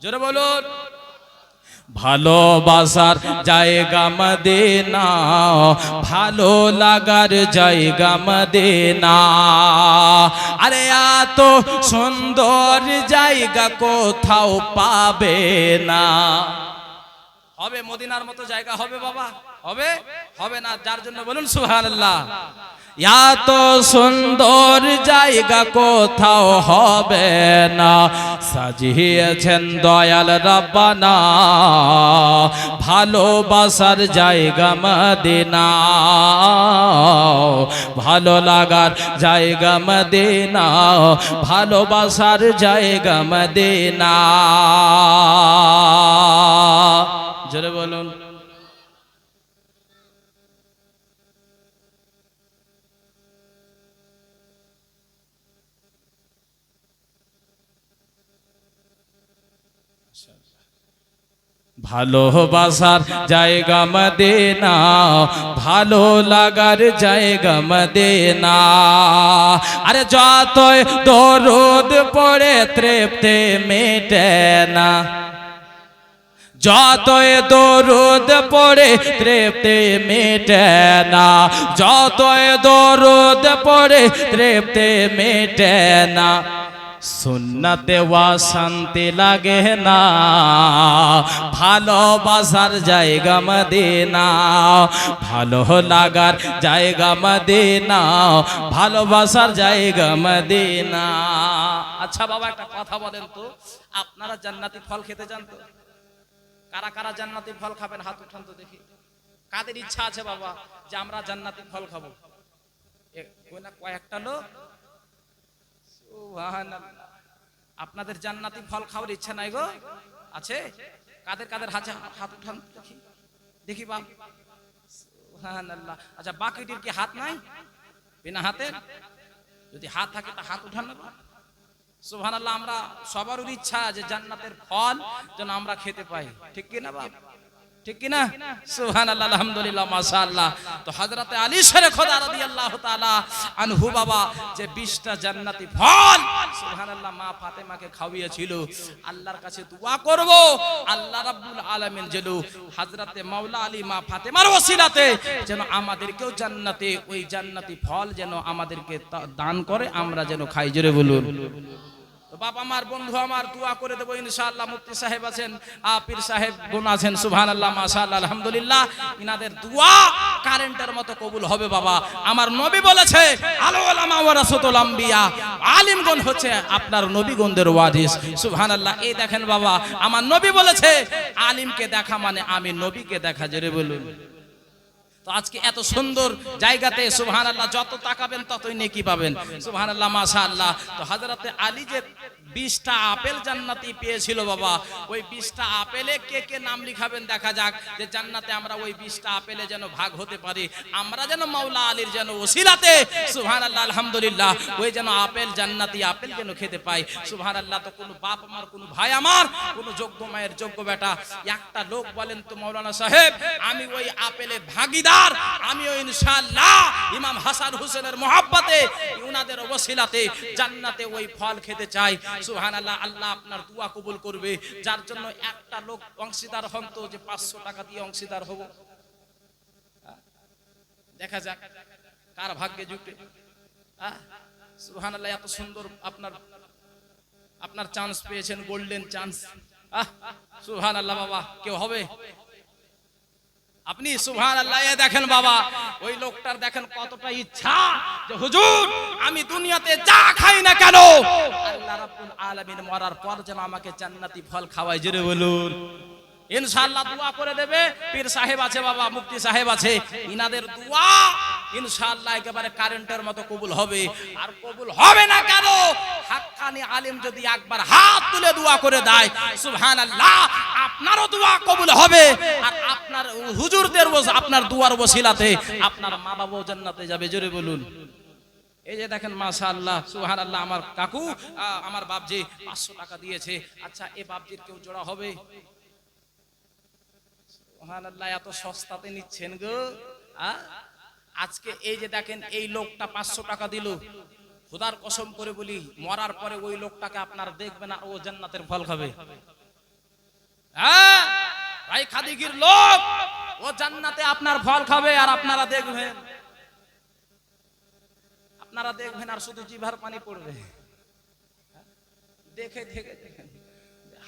জোরে বলুন। ভালোবাসার জায়গা মদিনা, ভালো লাগার জায়গা মদিনা। আরে এত সুন্দর জায়গা কোথাও পাবে না। হবে মদিনার মতো জায়গা হবে বাবা? হবে? হবে না। যার জন্য বলুন সুবহানাল্লাহ। এত সুন্দর জায়গা কোথাও হবে না, সাজিয়েছেন দয়াল রব্বানা, ভালোবাসার জায়গা মদিনা, ভালো লাগার জায়গা মদিনা, ভালোবাসার জায়গা মদিনা। জোরে বলুন। ভালোবাসার জায়গা মদিনা, ভালো লাগার জায়গা মদিনা। আরে যতই দরুদ পড়ে তৃপ্তি মেটে না, যতই দরুদ পড়ে তৃপ্তি মেটে না, যতই দরুদ পড়ে তৃপ্তি মেটে না, সুন্নতে ওয়া শান্তি লাগে না, ভালোবাসার জায়গা মদিনা, ভালো লাগার জায়গা মদিনা, ভালোবাসার জায়গা মদিনা। আচ্ছা বাবা একটা কথা বলেন তো, আপনারা জান্নাতি ফল খেতে চান তো? কারা কারা জান্নাতি ফল খাবেন হাত উঠান তো দেখি। কাদের ইচ্ছা আছে বাবা যে আমরা জান্নাতি ফল খাবো? কয়েকটা লোক। আপনাদের জান্নাতি ফল খাওয়ার ইচ্ছা নাই গো? আছে? কাদের কাদের হাত উঠান দেখি, দেখি বাপ। সুবহানাল্লাহ। আচ্ছা বাকিটির কি হাত নাই? বিনা হাতে? যদি হাত থাকে তা হাত উঠান না। সুবহানাল্লাহ। আমরা সবারই ইচ্ছা যে জান্নাতের ফল যেন আমরা খেতে পাই, ঠিক কি না বাপ? ঠিক কি না? সুবহানাল্লাহ, আলহামদুলিল্লাহ, মাশাআল্লাহ। তো হযরতে আলী শেরে খোদা রাদিয়াল্লাহু তাআলা আনহু বাবা যে 20টা জান্নাতি ফল সুবহানাল্লাহ মা ফাতেমাকে খাওয়িয়েছিল, আল্লাহর কাছে দোয়া করব আল্লাহ রাব্বুল আলামিন যেন হযরতে মাওলা আলী মা ফাতেমার ওসিলাতে যেন আমাদেরকেও জান্নাতে ওই জান্নাতি ফল যেন আমাদেরকে দান করে, আমরা যেন খাই। জোরে বলুন। তো বাপ আমার, বন্ধু আমার, দোয়া করে দেবো ইনশাআল্লাহ। মুফতি সাহেব আছেন, পীর সাহেব গুণ আছেন, সুবহানাল্লাহ, মাশাআল্লাহ, আলহামদুলিল্লাহ। ইনাদের দোয়া কারেন্টের মতো কবুল হবে বাবা। আমার নবী বলেছে আল উলামা ওয়ারাসাতুল আম্বিয়া, আলিমগণ হচ্ছে আপনার নবীগণদের ওয়ারিস। সুবহানাল্লাহ। এই দেখেন বাবা, আমার নবী বলেছে আলিমকে দেখা মানে আমি নবীকে দেখা। জোরে বলুন। তো আজকে এত সুন্দর জায়গাতে সুবহানাল্লাহ যত তাকাবেন ততই নেকি পাবেন। সুবহানাল্লাহ, মাশাআল্লাহ। তো হযরতে আলী যে 20টা আপেল জান্নাতি পেয়েছিল বাবা, ওই 20টা আপেলে কে কে নাম লিখাবেন দেখা যাক, যে জান্নাতে আমরা ওই 20টা আপেলে যেন ভাগ হতে পারি, আমরা যেন মাওলা আলীর যেন ওসিলাতে সুবহানাল্লাহ, আলহামদুলিল্লাহ, ওই যেন আপেল জান্নাতি আপেল যেন খেতে পাই। সুবহানাল্লাহ। তো কোনো বাপ আমার, কোনো ভাই আমার, কোনো যোগ্য মায়ের যোগ্য বেটা একটা লোক বলেন তো মাওলানা সাহেব আমি ওই আপেলে ভাগীদার, আমিও ইনশাআল্লাহ ইমাম হাসান হুসেনের মহব্বতে উনাদের ওসিলাতে জান্নাতে ওই ফল খেতে চাই। সুবহানাল্লাহ। আল্লাহ আপনার দোয়া কবুল করবে। যার জন্য একটা লোক অংশীদার হন তো, যে 500 টাকা দিয়ে অংশীদার হব, দেখা যাক কার ভাগ্যে জুটে। সুবহানাল্লাহ। এত সুন্দর আপনার চান্স পেয়েছেন, গোল্ডেন চান্স। সুবহানাল্লাহ বাবা, কেউ হবে? আপনি সুবহানাল্লাহ। দেখেন বাবা, ওই লোকটার দেখেন কতটা ইচ্ছা যে হুজুর আমি দুনিয়াতে যা খাই না কেন আল্লাহ রাব্বুল আলামিন মরার পর যেন আমাকে জান্নাতি ফল খাওয়ায়। জোরে বলুন। ইনশাআল্লাহ দোয়া করে দেবে। পীর সাহেব আছে বাবা, মুফতি সাহেব আছে, ইনাদের দোয়া ইনশাআল্লাহ একেবারে কারেন্টের মতো কবুল হবে। আর কবুল হবে না কেন? হাক্কানি আলিম যদি একবার হাত তুলে দোয়া করে দেয় সুবহানাল্লাহ আপনারও দোয়া কবুল হবে। আর আপনার হুজুরদের আপনার দুয়ার ওসিলাতে আপনার মা বাবাও জান্নাতে যাবে। জোরে বলুন। এই যে দেখেন মাশাআল্লাহ, সুবহানাল্লাহ, আমার কাকু আমার বাপজি 500 টাকা দিয়েছে। আচ্ছা এই বাপজির কেউ জোড়া হবে? সুবহানাল্লাহ। এত সস্তাতে নিচ্ছেন গো। আজকে এই যে দেখেন এই লোকটা 500 টাকা দিল, খোদার কসম করে বলি মরার পরে ওই লোকটাকে আপনার দেখবেন আর ও জান্নাতের ফল খাবে। ভাই খাদিগির লোক, ও জান্নাতে আপনার ফল খাবে আর আপনারা দেখবেন আর শুধু জিভার পানি পড়বে। দেখে দেখে দেখেন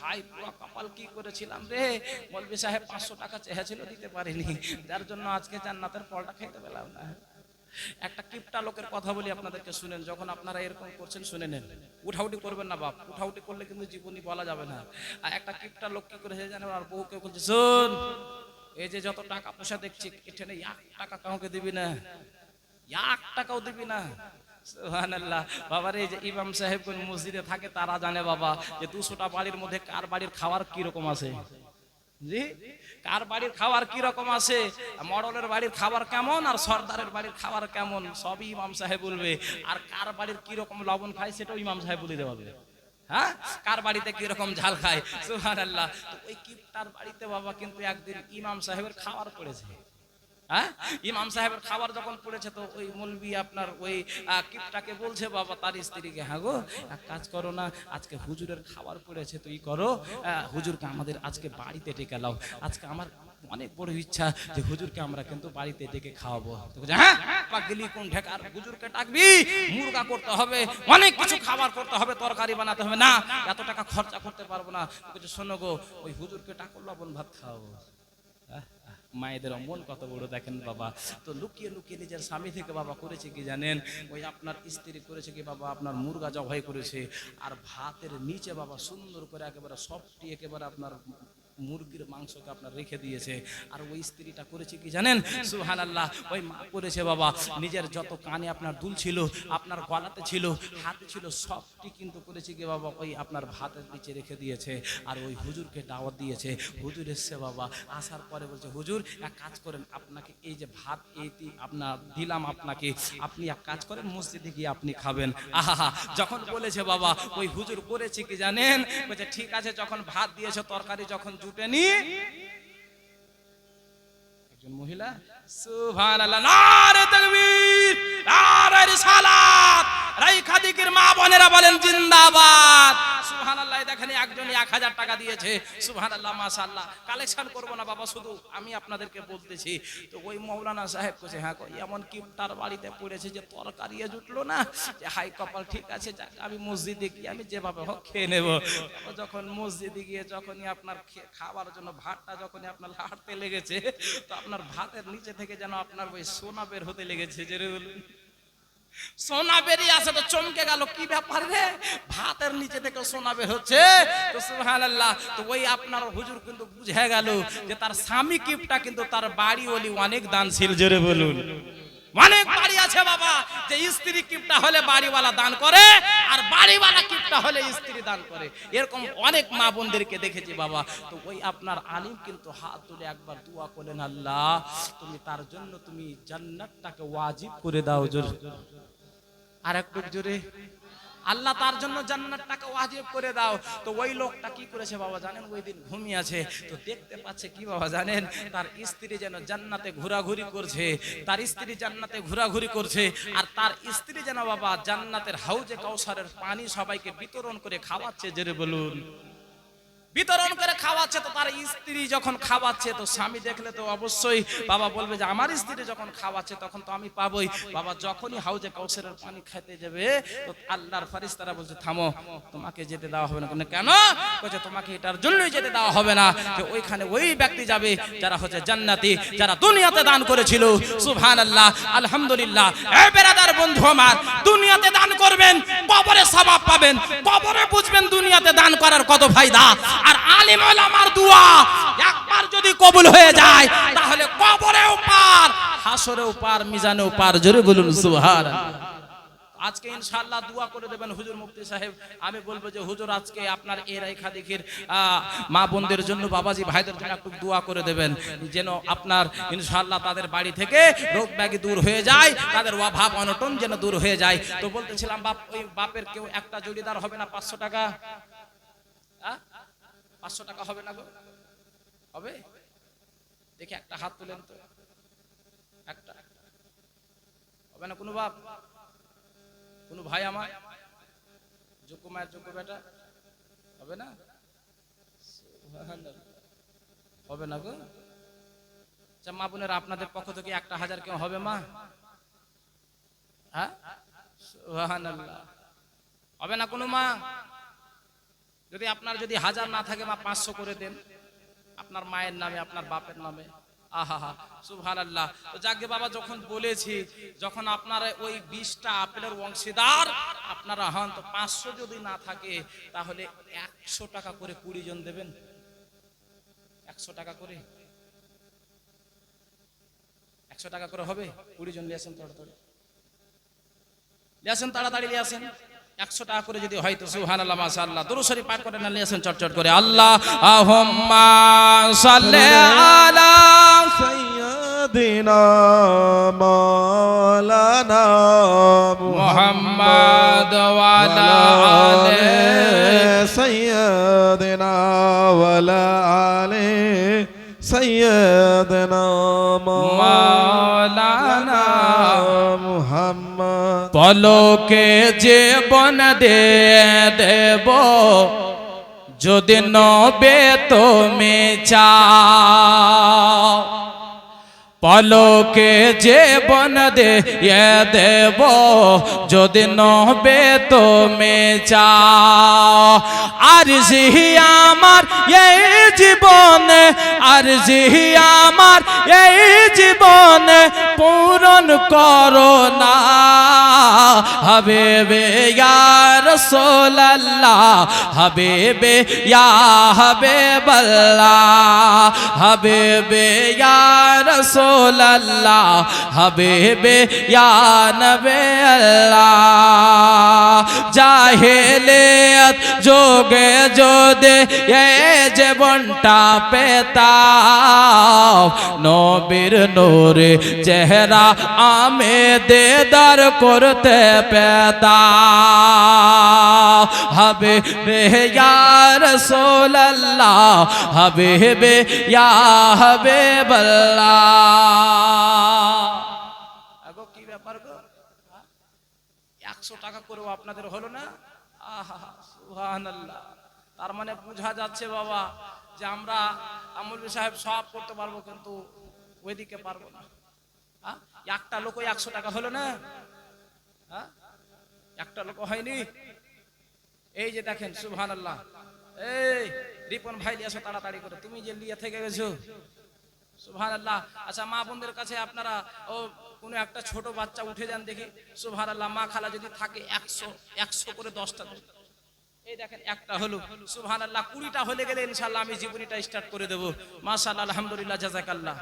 হাই পুরা কপাল কি করেছিলাম রে, মৌলভী সাহেব 500 টাকা চেয়েছিল দিতে পারিনি, যার জন্য আজকে জান্নাতের ফলটা খেতে পেলাম না। একটা কিপটা লোকের কথা বলি আপনাদেরকে, শুনেন। যখন আপনারা এরকম করছেন শুনে নেন, উঠাউটি করবেন না বাপ, উঠাউটি করলে কিন্তু জীবনই বলা যাবে না। আর একটা কিপটা লোক কি করেছে জানেন, আর বউকে বলছে শোন, এই যে যত টাকা পয়সা দেখছি এখানে 1 টাকা কাউকে দিবি না, 1 টাকাও দিবি না। সুবহানাল্লাহ। বাবার এই যে ইমাম সাহেব কোন মসজিদে থাকে তারা জানে বাবা যে 200টা বাড়ির মধ্যে কার বাড়ির খাবার কি রকম আছে, জি কার বাড়ির খাবার কি রকম আছে, মডলের বাড়ির খাবার কেমন আর সর্দারের বাড়ির খাবার কেমন সবই ইমাম সাহেব বলবে। আর কার বাড়ির কি রকম লবণ খায় সেটাও ইমাম সাহেব বলে দেবে। হ্যাঁ, কার বাড়িতে কি রকম ঝাল খায়। সুবহানাল্লাহ। তো ওই কিপটার বাড়িতে বাবা কিন্তু একদিন ইমাম সাহেবের খাবার পড়েছে। হ্যাঁ, ইমাম সাহেবের খাবার যখন পড়েছে তো ওই মৌলভী আপনার ওই কিপটাকে বলছে বাবা তার স্ত্রীকে, হ্যাঁ গো এক কাজ করো না, আজকে হুজুরের খাবার পড়েছে তুই করো, হুজুরকে আমাদের আজকে বাড়িতে ডেকে লাও, আজকে আমার অনেক বড় ইচ্ছা যে হুজুরকে আমরা কিন্তু বাড়িতে ডেকে খাওয়াবো। হ্যাঁ পাগলি কোন ঢেকার, হুজুরকে ডাকবি, মুরগা করতে হবে, অনেক কিছু খাবার করতে হবে, তরকারি বানাতে হবে, না এত টাকা খরচা করতে পারবো না। শোনো গো, ওই হুজুরকে ডাকো, লবণ ভাত খাওয়াবো। মায়েদের মন কত বড় দেখেন বাবা। তো লুকিয়ে লুকিয়ে নিজের স্বামী থেকে বাবা করেছে কি জানেন, ওই আপনার স্ত্রী করেছে কি বাবা আপনার মুরগা জবাই করেছে, আর ভাতের নিচে বাবা সুন্দর করে একেবারে সফটি একেবারে আপনার মুরগির মাংসকে আপনার রেখে দিয়েছে। আর ওই স্ত্রীটা করেছে কি জানেন, সুবহানাল্লাহ, ওই মা করেছে বাবা নিজের যত কানে আপনার দুল ছিল, আপনার গলাতে ছিল, হাতে ছিল, সবটি কিন্তু করেছে কি বাবা ওই আপনার ভাতের নিচে রেখে দিয়েছে। আর ওই হুজুরকে দাওয়াত দিয়েছে। হুজুর এসছে বাবা, আসার পরে বলছে হুজুর এক কাজ করেন, আপনাকে এই যে ভাত এইটি আপনার দিলাম আপনাকে, আপনি এক কাজ করেন মসজিদে গিয়ে আপনি খাবেন। আহা, যখন বলেছে বাবা ওই হুজুর করেছে কি জানেন, বলছে ঠিক আছে, যখন ভাত দিয়েছে তরকারি যখন জুটেনি, একজন মহিলা সুবহানাল্লাহ নারে তাকবীর নারে রিসালাত রাইখা দিকের মা বোনেরা বলেন জিন্দাবাদ। সুবহানাল্লাহ। দেখেন একজন 1000 টাকা দিয়েছে। সুবহানাল্লাহ মাশাআল্লাহ। কালেকশন করব না বাবা, শুধু আমি আপনাদেরকে বলতেছি। তো ওই মাওলানা সাহেব কইছে হ্যাঁ এমন কি তার বাড়িতে পড়েছে যে তরকারি জুটলো না, যে হাই কপাল, ঠিক আছে যাক আমি মসজিদে গিয়ে আমি যেভাবে হোক খেয়ে নেব। যখন মসজিদে গিয়ে যখনই আপনার খাবার জন্য ভাতটা যখনই আপনার লাড়তে লেগেছে, তো আপনার ভাতের নিচে থেকে যেন আপনার ওই সোনা বের হতে লেগেছে। যে সোনা বেরিয়ে আসে তো চমকে গেল, কি ব্যাপার রে, ভাতের নিচে থেকে সোনা বের হচ্ছে। তো সুবহানাল্লাহ। তো ওই আপনার হুজুর কিন্তু বুঝে গেল যে তার স্বামী কিপটা কিন্তু তার বাড়ি ওলি অনেক দানশীল। জোরে বলুন। অনেক বাড়ি আছে বাবা যে স্ত্রী কিপটা হলে বাড়িওয়ালা দান করে, আর বাড়িওয়ালা কিপটা হলে স্ত্রী দান করে। এরকম অনেক মা বোনদেরকে দেখেছি বাবা। তো ওই আপনার আলিম কিন্তু হাত তুলে একবার দোয়া করলেন, আল্লাহ তুমি তার জন্য তুমি জান্নাতটাকে ওয়াজিব করে দাও। জোরে আর একটু জোরে, আল্লাহ তার জন্য জান্নাতটাকে ওয়াজিব করে দাও। তো ওই লোকটা কি করেছে বাবা জানেন, ওই দিন ঘুমিয়ে আছে, তো দেখতে পাচ্ছে কি বাবা জানেন, তার স্ত্রী যেন জান্নাতে ঘোরাঘুরি করছে, তার স্ত্রী জান্নাতে ঘোরাঘুরি করছে, আর তার স্ত্রী যেন বাবা জান্নাতের হাউজে কাউসারের পানি সবাইকে বিতরণ করে খাওয়াচ্ছে। জোরে বলুন। বিতরণ করে খাওয়াচ্ছে। তো তার স্ত্রী যখন খাওয়াচ্ছে তো স্বামী দেখলে তো অবশ্যই বাবা বলবে যে আমার স্ত্রী যখন খাওয়াচ্ছে তখন তো আমি পাবোই। বাবা যখনই হাউজে কাউসারের পানি খেতে যাবে তো আল্লাহর ফেরেশতারা বলছে থামো, তোমাকে যেতে দেওয়া হবে না। কেন? বলছে তোমাকে এটার জন্যই যেতে দেওয়া হবে না যে ওইখানে ওই ব্যক্তি যাবে যারা হচ্ছে জান্নাতি, যারা দুনিয়াতে দান করেছিল। সুবহানাল্লাহ, আলহামদুলিল্লাহ। এই বেরাদার বন্ধু আমার, দুনিয়াতে দান করবেন কবরে সওয়াব পাবেন, কবরে বুঝবেন দুনিয়াতে দান করার কত ফায়দা। আর আলিম ওলামার দোয়া একবার যদি কবুল হয়ে যায় তাহলে কবরেও পার, হাসরেও পার, মিজানেও পার। জোরে বলুন সুবহানাল্লাহ। আজকে ইনশাআল্লাহ দোয়া করে দেবেন হুজুর মুফতি সাহেব। আমি বলবো যে হুজুর আজকে আপনার এই রাইখা দিঘির মা বোনদের জন্য, বাবাজি ভাইদের জন্য একটু দোয়া করে দেবেন, যেন আপনার ইনশাআল্লাহ তাদের বাড়ি থেকে রোগ ব্যাধি দূর হয়ে যায়, তাদের অভাব অনটন যেন দূর হয়ে যায়। তো বলতেছিলাম বাপ, ওই বাপের কেউ একটা জড়িদার হবে না 500 টাকা? 500 টাকা হবে না গো? হবে? দেখি একটা হাত তুলেন তো। একটা হবে না কোনো বাপ, কোনো ভাই আমার যোগ্য মায়ের যোগ্য বেটা হবে না? হবে না গো? আচ্ছা মা বোনেরা আপনাদের পক্ষ থেকে 1000 কেউ হবে মা? হ্যাঁ সুবহানাল্লাহ। হবে না কোনো মা? যদি আপনার যদি 1000 না থাকে বা 500 করে দেন আপনার মায়ের নামে, আপনার বাপের নামে। আহা সুবহানাল্লাহ। তো যাকে বাবা যখন বলেছি, যখন আপনারা ওই 20টা আপেলের অংশীদার আপনারা হন, তো 500 যদি না থাকে তাহলে 100 টাকা করে 20 জন দেবেন। 100 টাকা করে, 100 টাকা করে হবে। 20 জন নিয়ে আসেন, তাড়াতাড়ি নিয়ে আসেন। 100 টাকা করে যদি হয় তো সুবহানাল্লাহ মাশাআল্লাহ। দুরূদ শরীফ পাঠ করে না, নিয়ে আসেন চটচট করে। আল্লাহুম্মা সাল্লি আলা
সাইয়্যিদিনা মাওলানা
মুহাম্মাদ ওয়া আলা আলি
সাইয়্যিদিনা ওয়া আলা আলি সাইয়্যিদিনা মাওলানা মুহাম্মদ।
পলকে জীবন দেব যদি নবে তুমি চাও, পলকে জীবন দেব যদি নবে তুমি চাও। আরজি আমার এই জীবনে, আরজি আমার এই জীবনে পূরণ করো না হাবিবে ইয়া রাসূলুল্লাহ, হাবিবে ইয়া হাবিবাল্লাহ, হাবিবে ইয়া রাসূলুল্লাহ, হাবিবে ইয়া নবী আল্লাহ। জাহেলিয়ত যোগে যদি এই জীবনটা পেতাম, নবীর নূরে চেহারা আমি দিদার করতে পেতাম। হাবিবে ইয়া রাসূলুল্লাহ, হাবিবে ইয়া হাবিবাল্লাহ। আগো কি ব্যাপার গো, 100 টাকা করেও আপনাদের হলো না? আহা সুবহানাল্লাহ। তার মানে বোঝা যাচ্ছে বাবা যে আমরা মৌলভী সাহেব সব করতে পারবো, কিন্তু ওইদিকে পারবো না। একটা লোক 100 টাকা হলো না? একটা লোক হয়নি। এই যে দেখেন সুবহানাল্লাহ, এই রিপন ভাই লিয়ে আসো তাড়াতাড়ি করে, তুমি যে লিয়ে থেকে গেছো সুবহানাল্লাহ। আচ্ছা মা বোনদের কাছে আপনারা ও কোনো একটা ছোট বাচ্চা উঠে যান দেখি সুবহানাল্লাহ। মা খালা যদি থাকে 100 করে 10টা দেন। এই দেখেন একটা হলো সুবহানাল্লাহ। 20টা হলে গেলে ইনশাআল্লাহ আমি জীবনীটা স্টার্ট করে দেব। মাশাআল্লাহ আলহামদুলিল্লাহ জাযাকাল্লাহ।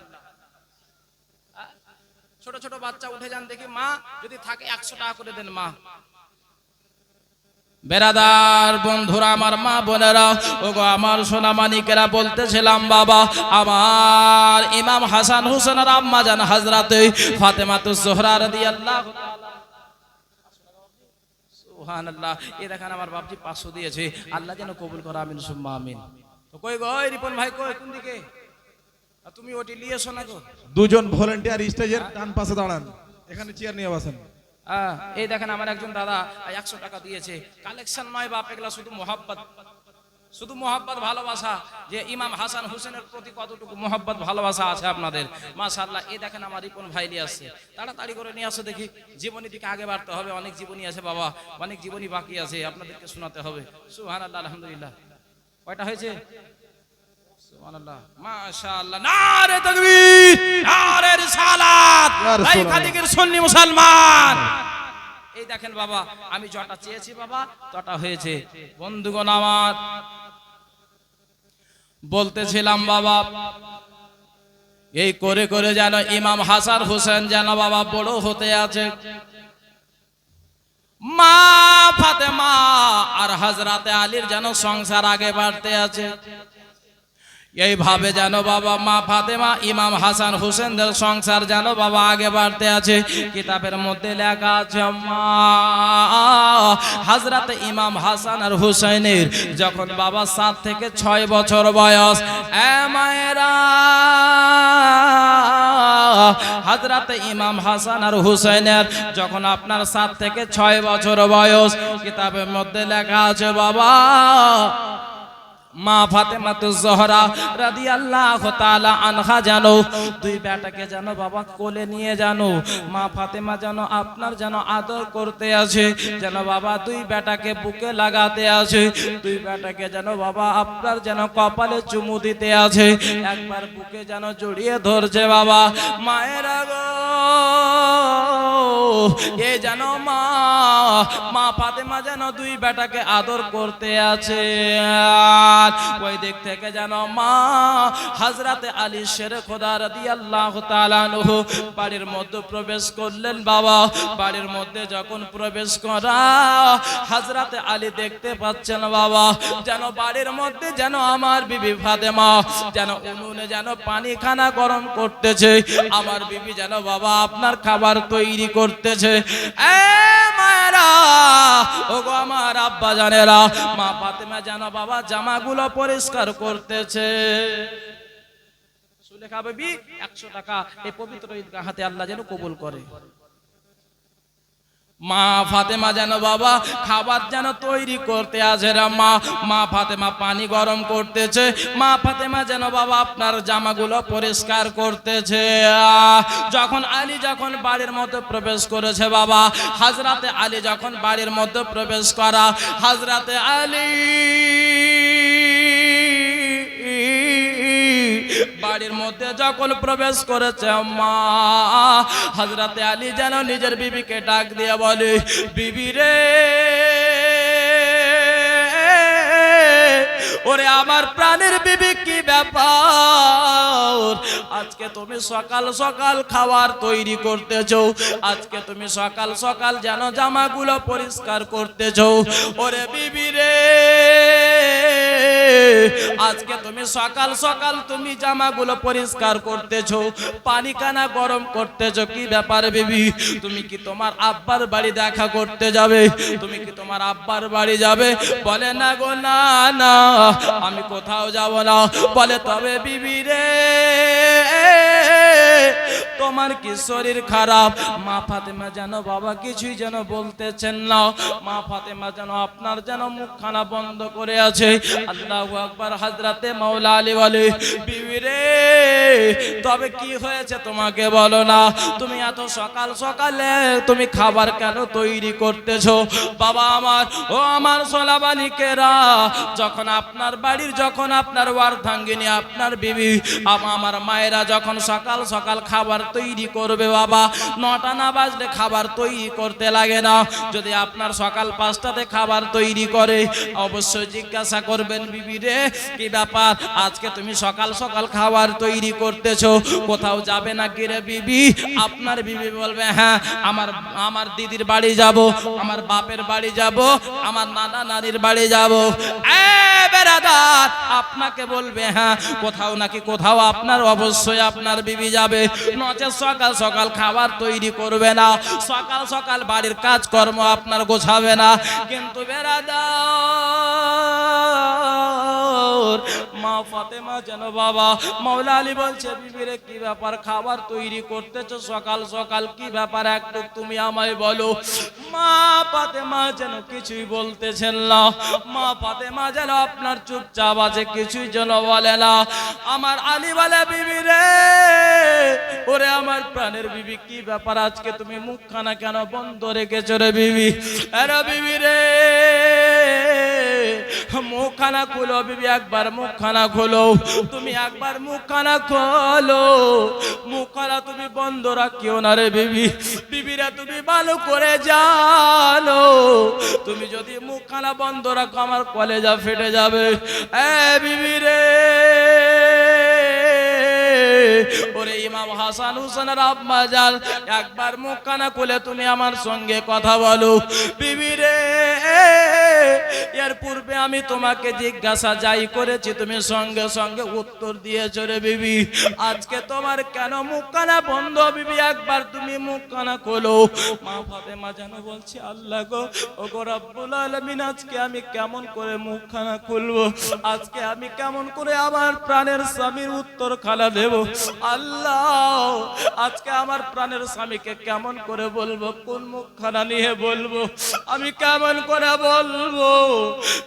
ছোট ছোট বাচ্চা উঠে যান দেখি, মা যদি থাকে 100 টাকা করে দেন। মা বেরাদার বন্ধুরা, আমার মা বোনেরা, ওগো আমার সোনা মানিকেরা, বলতেছিলাম বাবা আমার ইমাম হাসান হুসেনের আম্মা জান হযরত ফাতেমাতুজ জোহরা রাদিয়াল্লাহু তাআলা। সুবহানাল্লাহ। এই দেখেন আমার বাপজি 500 দিয়েছে, আল্লাহ যেন কবুল করে, আমিন সুম্মা আমিন। তো কই গো রিপন ভাই, কই কোন দিকে? তুমি ওটি নিয়ে এসো না গো।
দুজন ভলান্টিয়ার স্টেজের ডান পাশে দাঁড়ান, এখানে চেয়ার নিয়ে বসেন।
এই দেখেন আমার একজন দাদা 100 টাকা দিয়েছে। কালেকশন নয় বাপ, এগুলা শুধু মোহাব্বত, শুধু মোহাব্বত ভালোবাসা, যে ইমাম হাসান হুসেনের প্রতি কতটুকু মোহাব্বত ভালোবাসা আছে আপনাদের। মাশাআল্লাহ। এই দেখেন আমার রিপন ভাই নিয়ে আসছে, তাড়াতাড়ি করে নিয়ে আসো দেখি। জীবনী দিকে আগে বাড়তে হবে, অনেক জীবনী আছে বাবা, অনেক জীবনী বাকি আছে, আপনাদেরকে শোনাতে হবে। সুবহানাল্লাহ আলহামদুলিল্লাহ। কয়টা হয়েছে? সুবহানাল্লাহ মাশাআল্লাহ। নারে তাকবীর, নারে রিসালাত, এই খাদিকের সুন্নি মুসলমান। এই দেখেন বাবা, আমি যটা চেয়েছি বাবা তটা হয়েছে। বন্ধুগণ আমার, বলতেছিলাম বাবা এই করে করে যেন ইমাম হাসান হুসেন যেন বাবা বড় হতে আছে। মা ফাতেমা আর হযরতে আলীর যেন সংসার আগে বাড়তে আছে। এইভাবে যেন বাবা মা ফাতেমা ইমাম হাসান হুসেনদের সংসার যেন বাবা আগে বাড়তে আছে। কিতাবের মধ্যে লেখা আছে মা হযরতে ইমাম হাসান আর হুসাইনের যখন বাবা 7 থেকে 6 বছর বয়স, এ মায়েরা হযরতে ইমাম হাসান আর হুসাইনের যখন আপনার 7 থেকে 6 বছর বয়স, কিতাবের মধ্যে লেখা আছে বাবা মা ফাতেমাতুজ জোহরা রাদিয়াল্লাহু তাআলা আনহা জানো দুই বেটাকে জানো বাবা কোলে নিয়ে জানো মা ফাতেমা জানো আপনার জানো আদর করতে আছে জানো বাবা দুই বেটাকে বুকে লাগাতে আছে দুই বেটাকে জানো বাবা আপনার জানো কপালে চুমু দিতে আছে একবার বুকে জানো জড়িয়ে ধরছে বাবা মায়েরা গো এ জানো মা ফাতেমা জানো দুই বেটাকে আদর করতে আছে ওই দিক থেকে জানো মা হযরতে আলী শের খোদা রাদিয়াল্লাহু তাআলা আনহু বাড়ির মধ্যে প্রবেশ করলেন বাবা বাড়ির মধ্যে যখন প্রবেশ করা হযরতে আলী দেখতে পাচ্ছেন বাবা যেন বাড়ির মধ্যে যেন আমার বিবি ফাতেমা যেন উনুনে যেন পানি খানা গরম করতেছে আমার বিবি যেন বাবা আপনার খাবার তৈরি করতেছে এ মায়েরা ওগো আমার আব্বা জানেরা মা ফাতেমা যেন বাবা জামাগুলো পরিষ্কার করতেছে সুলেখা বিবি 100 টাকা এই পবিত্র ঈদগাহ হাতে আল্লাহ যেন কবুল করে মা ফাতেমা যেন বাবা খাবার যেন তৈরি করতে আছে মা ফাতেমা পানি গরম করতেছে মা ফাতেমা যেন বাবা আপনার জামাগুলো পরিষ্কার করতেছে যখন আলী যখন বাড়ির মধ্যে প্রবেশ করেছে বাবা হযরতে আলী যখন বাড়ির মধ্যে প্রবেশ করা হযরতে আলী বাড়ির মধ্যে যখন প্রবেশ করেছে মা হযরতে আলী যেন নিজের বিবিকে ডাক দিয়ে বলে বিবি রে ওরে আমার প্রাণের বিবি কি ব্যাপার আজকে তুমি সকাল সকাল খাবার তৈরি করতেছো আজকে তুমি সকাল সকাল যেন জামাগুলো পরিষ্কার করতেছো ওরে বিবি রে আজকে তুমি সকাল সকাল তুমি জামাগুলো পরিষ্কার করতেছো পানি কানা গরম করতেছো কি ব্যাপার বিবি তুমি কি তোমার আব্বার বাড়ি দেখা করতে যাবে তুমি কি তোমার আব্বার বাড়ি যাবে বলে না গো না না আমি কোথাও যাব না বলে তবে বিবি রে তোমার কি শরীর খারাপ মা ফাতেমা জানো বাবা কিছুই যেন বলতেছেন না মা ফাতেমা জানো আপনার যেন মুখখানা বন্ধ করে আছে আল্লাহু আকবার হযরতে মাওলা আলী বলে বিবি রে তবে কি হয়েছে তোমাকে বলো না তুমি এত সকাল সকালে তুমি খাবার কেন তৈরি করতেছো বাবা আমার ও আমার সোনাবালিকেরা যখন আপনার বাড়ির যখন আপনার ওয়ার্ধাঙ্গিনী আপনার বিবি আমার মায়েরা যখন সকাল সকাল খাবার তৈরি করবে বাবা 9টা না বাজলে খাবার তৈরি করতে লাগে না যদি আপনার সকাল 5টাতে খাবার তৈরি করে অবশ্যই জিজ্ঞাসা করবেন বিবি রে কি ব্যাপার আজকে তুমি সকাল সকাল খাবার তৈরি করতেছো কোথাও যাবে না কি রে বিবি আপনার বিবি বলবে হ্যাঁ আমার দিদির বাড়ি যাব আমার বাপের বাড়ি যাব আমার নানা নানির বাড়ি যাব এ বেরাদার আপনাকে বলবে হ্যাঁ কোথাও নাকি কোথাও আপনার অবশ্যই আপনার বিবি যাবে নচেত সকাল সকাল খাবার তৈরি করবে না সকাল সকাল বাড়ির কাজকর্ম আপনার গোছাবে না কিন্তু বেরাদার মা ফাতেমা যেন বাবা মাওলা আলী বলছে বিবি রে কি ব্যাপার খাবার তৈরি করতেছো সকাল সকাল কি ব্যাপার একটু তুমি আমায় বলো মা ফাতেমা যেন কিছুই বলতেছেন না মা ফাতেমা যেন আপনার চুপচাপ আছে কিছুই যেন বলে না আমার আলী বলে বিবি রে ওরে আমার প্রাণের বিবি কি ব্যাপার আজকে তুমি মুখখানা কেন বন্ধ রেখেছো রে বিবি আরে বিবি রে মুখখানা খুলো বিবি একবার মুখখানা খোলো তুমি একবার মুখখানা খোলো মুখখানা তুমি বন্ধ রাখিও না রে বিবি বিবিরা তুমি ভালো করে জানো তুমি যদি মুখখানা বন্ধ রাখো আমার কলেজা ফেটে যাবে এ বিবি রে ওরে ইমাম হাসান হুসেনের আব্বা জান একবার মুখখানা খুলে তুমি আমার সঙ্গে কথা বলো বিবি রে এর পূর্বে আমি তোমাকে জিজ্ঞাসা যাই করেছি তুমি সঙ্গে সঙ্গে উত্তর দিয়েছো রে বিবি আজকে তোমার কেন মুখখানা বন্ধ বিবি একবার তুমি মুখখানা খোলো মা ফাতেমা যেন বলছে আল্লাহ গো ও গো রব্বুল আলামিন আজকে আমি কেমন করে মুখখানা খুলবো আজকে আমি কেমন করে আমার প্রাণের স্বামীর উত্তর খালা দেব আল্লাহ আজকে আমার প্রাণের স্বামীকে কেমন করে বলবো কোন মুখখানা নিয়ে বলবো আমি কেমন করে বলবো বলবো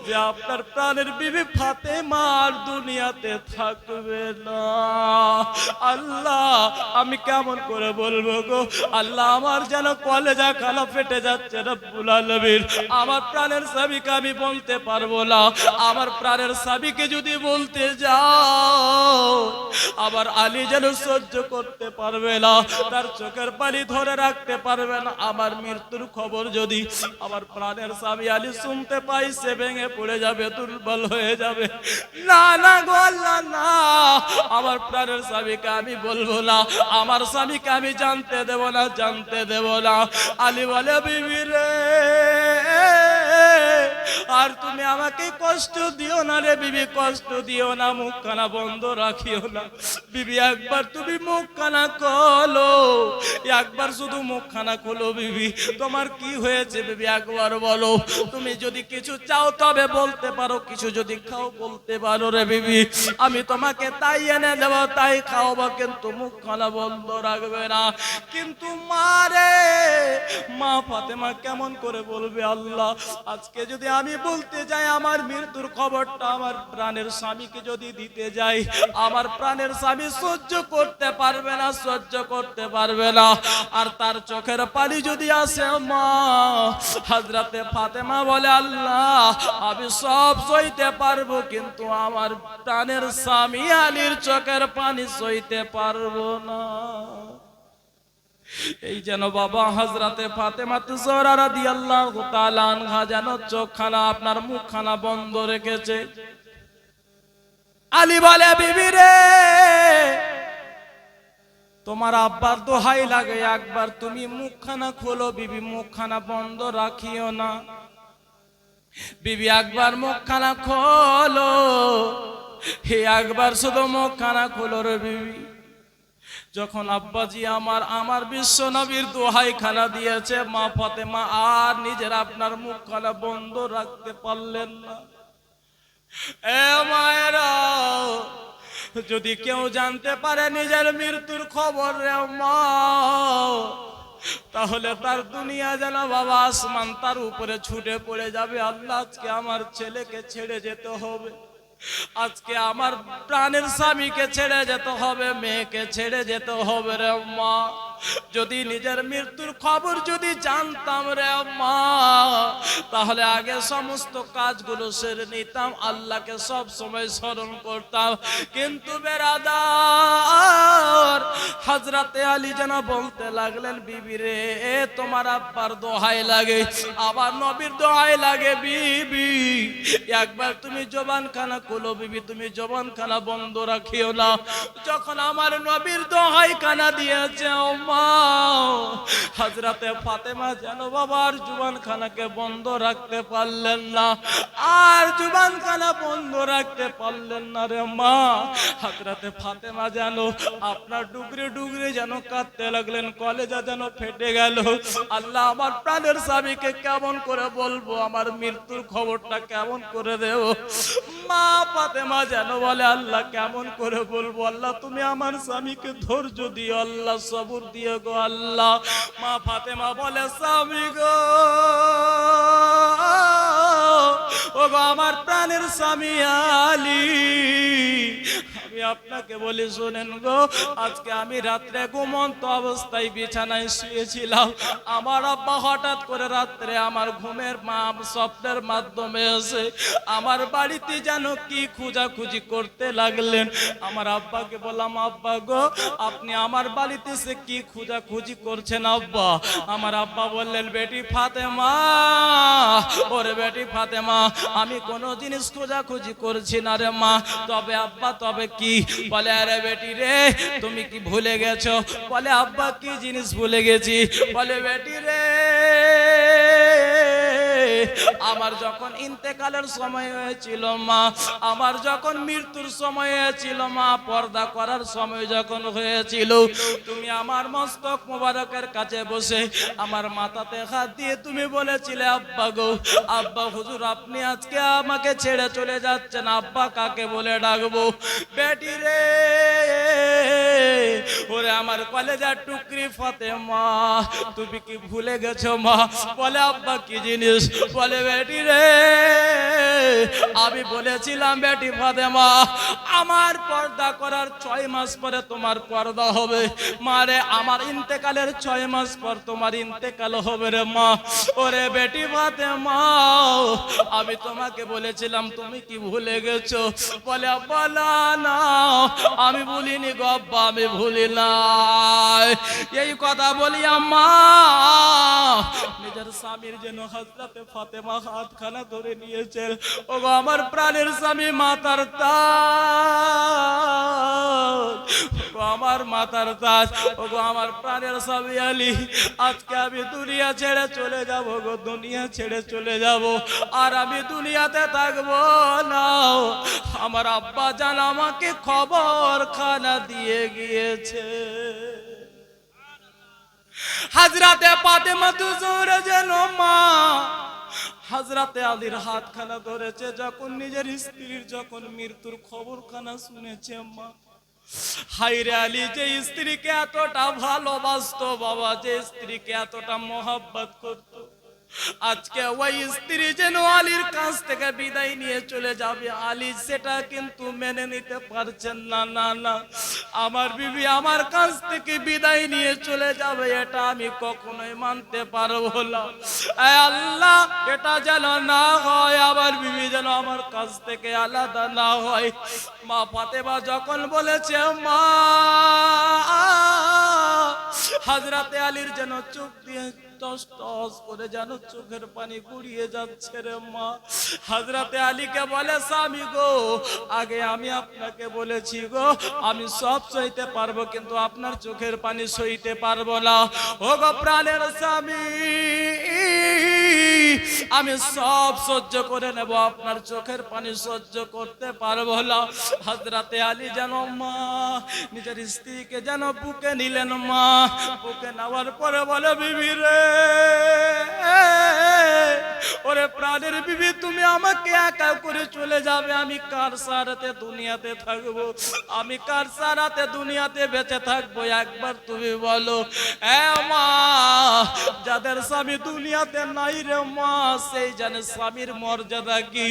যে আপনার প্রাণের বিবি ফাতেমা আর দুনিয়াতে থাকবে না। আল্লাহ আমি কেমন করে বলবো গো আল্লাহ, আমার যেন কলেজা খালা ফেটে যাচ্ছে রব্বুল আলামিন। আমার প্রাণের স্বামীকে আমি বলতে পারবো না, আমার প্রাণের স্বামীকে যদি বলতে যাও আবার আলী যেন সহ্য করতে পারবে না, তার চোখের পানি ধরে রাখতে পারবে না। আমার মৃত্যুর খবর যদি আমার প্রাণের স্বামী আলী শুনতে পাই, সে ভেঙে পড়ে যাবে, দুর্বল হয়ে যাবে। না না গো আল্লাহ না, আমার প্রাণের স্বামীকে আমি বলবো না, আমার স্বামীকে আমি জানতে দেব না, জানতে দেব না। আলী বলে বিবি রে, আর তুমি আমাকে কষ্ট দিও না রে বিবি, কষ্ট দিও না, মুখখানা বন্ধ রাখিও না বিবি, একবার তুমি মুখখানা খোলো, একবার শুধু মুখখানা খোলো বিবি, তোমার কি হয়েছে বিবি একবার বলো। তুমি যদি কিছু চাও তবে বলতে পারো, কিছু যদি খাও বলতে পারো রে বিবি, আমি তোমাকে তাই এনে দেবো, তাই খাওয়াবো, কিন্তু মুখখানা বন্ধ রাখবে না। কিন্তু মা রে, মা ফাতেমা কেমন করে বলবে আল্লাহ, আজকে যদি আমি বলতে যাই আমার মৃত্যুর খবরটা আমার প্রাণের স্বামীকে যদি দিতে যাই, আমার প্রাণের স্বামী সহ্য করতে পারবে না, সহ্য করতে পারবে না। আর তার চোখের পানি যদি আসে মা, হযরতে ফাতেমা বলে আল্লাহ আমি সব সইতে পারবো, কিন্তু আমার প্রাণের স্বামী আলীর চোখের পানি সইতে পারবো না। এই যেন বাবা হযরতে ফাতেমা জোহরা রাদিয়াল্লাহু তাআলা আনহা যেন চোখখানা আপনার মুখখানা বন্ধ রেখেছে। আলী বলে বিবি রে, তোমার আব্বার দোহাই লাগে, একবার তুমি মুখখানা খোলো বিবি, মুখখানা বন্ধ রাখিও না বিবি, একবার মুখখানা খোলো, হে একবার শুধু মুখখানা খোলো রে বিবি। যখন আব্বাজি আমার বিশ্ব নবীর দোহাই খানা দিয়েছে, মা ফাতেমা আর নিজের আপনার মুখখানা বন্ধ রাখতে পারলেন না। এ মায়েরা, যদি কেউ জানতে পারে নিজের মৃত্যুর খবর রে মা, তাহলে তার দুনিয়া যেন বাবা আসমান তার উপরে ছুটে পড়ে যাবে। আল্লাহ আজকে আমার ছেলেকে ছেড়ে যেতে হবে, আজকে আমার প্রাণের স্বামীকে ছেড়ে যেতে হবে, মেয়েকে ছেড়ে যেতে হবে রে মা। যদি নিজের মৃত্যুর খবর যদি জানতাম রে মা, তাহলে আগে সমস্ত কাজগুলো সেরে নিতাম, আল্লাহকে সব সময় স্মরণ করতাম। কিন্তু বেরাদার হযরতে আলী যেন বলতে লাগলেন বিবি রে, তোমার আব্বার দোহাই লাগে, আবার নবীর দোহাই লাগে বিবি, একবার তুমি জবানখানা খুলো বিবি, তুমি জবানখানা বন্ধ রাখিও না। যখন আমার নবীর দোহাই খানা দিয়েছে ও মা, হযরতে ফাতেমা যেন বাবার জুবানখানাকে বন্ধ রাখতে পারলেন না, আর জুবানখানা বন্ধ রাখতে পারলেন না রে মা। হযরতে ফাতেমা যেন আপনার ডুগরে ডুগরে যেন কাঁদতে লাগলেন, কলেজা যেন ফেটে গেল। আল্লাহ আমার প্রাণের স্বামীকে কেমন করে বলবো, আমার মৃত্যুর খবরটা কেমন করে দেব। মা ফাতেমা যেন বলে আল্লাহ কেমন করে বলবো, আল্লাহ তুমি আমার স্বামীকে ধৈর্য দিও, আল্লাহ সবর দিও গো আল্লাহ। মা ফাতেমা বলে স্বামী গো, ও গো আমার প্রাণের স্বামী আলী, আমি আপনাকে বলি শোনেন গো, আজকে আমি রাত্রে ঘুমন্ত অবস্থায় বিছানায় শুয়েছিলাম, আমার আব্বা হঠাৎ করে রাত্রে আমার ঘুমের স্বপ্নের মাধ্যমে এসে আমার বাড়িতে যেন কি খোঁজাখুঁজি করতে লাগলেন। আমার আব্বাকে বললাম আব্বা গো, আপনি আমার বাড়িতে এসে কি খোঁজাখুঁজি করছেন আব্বা? আমার আব্বা বললেন বেটি ফাতেমা, ওরে বেটি ফাতেমা, আমি কোনো জিনিস খোঁজাখুঁজি করছি না রে মা। তবে আব্বা তবে কি? বলে আরে বেটি রে, তুমি কি ভুলে গেছো? বলে আব্বা কি জিনিস ভুলে গেছি? বলে বেটি রে, আমার যখন ইন্তেকালের সময় হয়েছিল মা, আমার যখন মৃত্যুর সময় হয়েছিল মা, পর্দা করার সময় যখন হয়েছিল, তুমি আমার মস্তক মোবারকের কাছে বসে আমার মাথাতে হাত দিয়ে তুমি বলেছিলে আব্বা গো, আব্বা হুজুর আপনি আজকে আমাকে ছেড়ে চলে যাচ্ছেন, আব্বা কাকে বলে ডাকবো? বেটি রে, ওরে আমার কলেজার টুকরি ফাতেমা, তুমি কি ভুলে গেছো মা? বলে আব্বা কি জিনিস? বলে বেটি রে, আমি বলেছিলাম বেটি ফাতেমা আমার পর্দা করার 6 মাস পরে তোমার পর্দা হবে। মারে আমার ইন্তেকালের 6 মাস পর তোমার ইন্তেকাল হবে রে মা। ওরে বেটি ফাতেমা আমি তোমাকে বলেছিলাম, তুমি কি ভুলে গেছো? বলে বলা না, আমি ভুলিনি গো আব্বা, আমি ভুলি নাই। এই কথা বলি আম্মা নিজের স্বামীর যেন হযরতে ফাতেমা হাতখানা ধরে নিয়েছে। ও গো আমার প্রাণের স্বামী মাতার তাজ, ও আমার মাতার তাজ, ও গো আমার প্রাণের স্বামী আলী, আজকে আমি দুনিয়া ছেড়ে চলে যাব গো, দুনিয়া ছেড়ে চলে যাব, আর আমি দুনিয়াতে থাকবো না। আমার আব্বা জান আমাকে খবর খানা দিয়ে গিয়েছে। হযরতে ফাতেমা জোহরা যেন মা হযরতে আলীর হাতখানা ধরেছে, যখন নিজের স্ত্রীর যখন মৃত্যুর খবরখানা শুনেছে মা। হায়রে আলী যে স্ত্রীকে এতটা ভালোবাসতো বাবা, যে স্ত্রীকে এতটা মোহাব্বত করত, আজকে ওই স্ত্রী যেন আলীর কাছ থেকে বিদায় নিয়ে চলে যাবে, আলী সেটা কিন্তু মেনে নিতে পারছেন না। না না, আমার বিবি আমার কাছ থেকে বিদায় নিয়ে চলে যাবে, এটা আমি কখনোই মানতে পারবো না। এ আল্লাহ, এটা যেন না হয়, আমার বিবি যেন আমার কাছ থেকে আলাদা না হয়। মা ফাতেমা যখন বলেছে মা, হযরতে আলীর যেন চোখ দিয়ে টস টস করে যেন চোখের পানি গড়িয়ে যাচ্ছে রে মা। হযরতে আলীকে বলে স্বামী গো, আগে আমি আপনাকে বলেছি গো আমি সব সইতে পারবো, কিন্তু আপনার চোখের পানি সইতে পারবো না। ও গো প্রাণের স্বামী, আমি সব সহ্য করে নেব, আপনার চোখের পানি সহ্য করতে পারবো না। হযরতে আলী যেন মা নিজের স্ত্রীকে যেন বুকে নিলেন মা। বুকে নেওয়ার পরে বলে বিবি রে, ওরে প্রাণের বিবি, তুমি আমাকে একা করে চলে যাবে, আমি কার সারাতে দুনিয়াতে থাকবো, আমি কার সারাতে দুনিয়াতে বেঁচে থাকবো, একবার তুমি বলো। এ মা, যাদের স্বামী দুনিয়াতে নাই রে মা, সেই জানে স্বামীর মর্যাদা কি,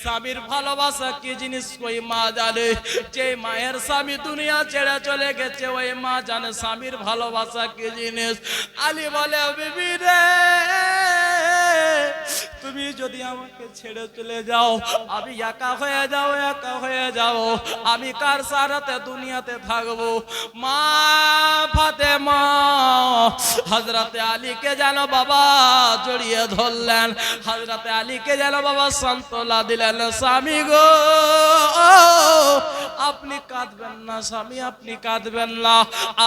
স্বামীর ভালোবাসা কি জিনিস, ওই মা জানে। যে মায়ের স্বামী দুনিয়া ছেড়ে চলে গেছে, ওই মা জানে স্বামীর ভালোবাসা কি জিনিস। আলী বলে বিবি রে, তুমি যদি আমাকে ছেড়ে চলে যাও, আমি একা হয়ে যাও, একা হয়ে যাও, আমি কার সারাতে দুনিয়াতে থাকবো। মা ফাতেমা হযরতে আলীকে যেন বাবা জড়িয়ে ধরলেন, হযরতে আলীকে যেন বাবা সান্ত্বনা দিলেন। স্বামী গো, আপনি কাঁদবেন না স্বামী, আপনি কাঁদবেন না।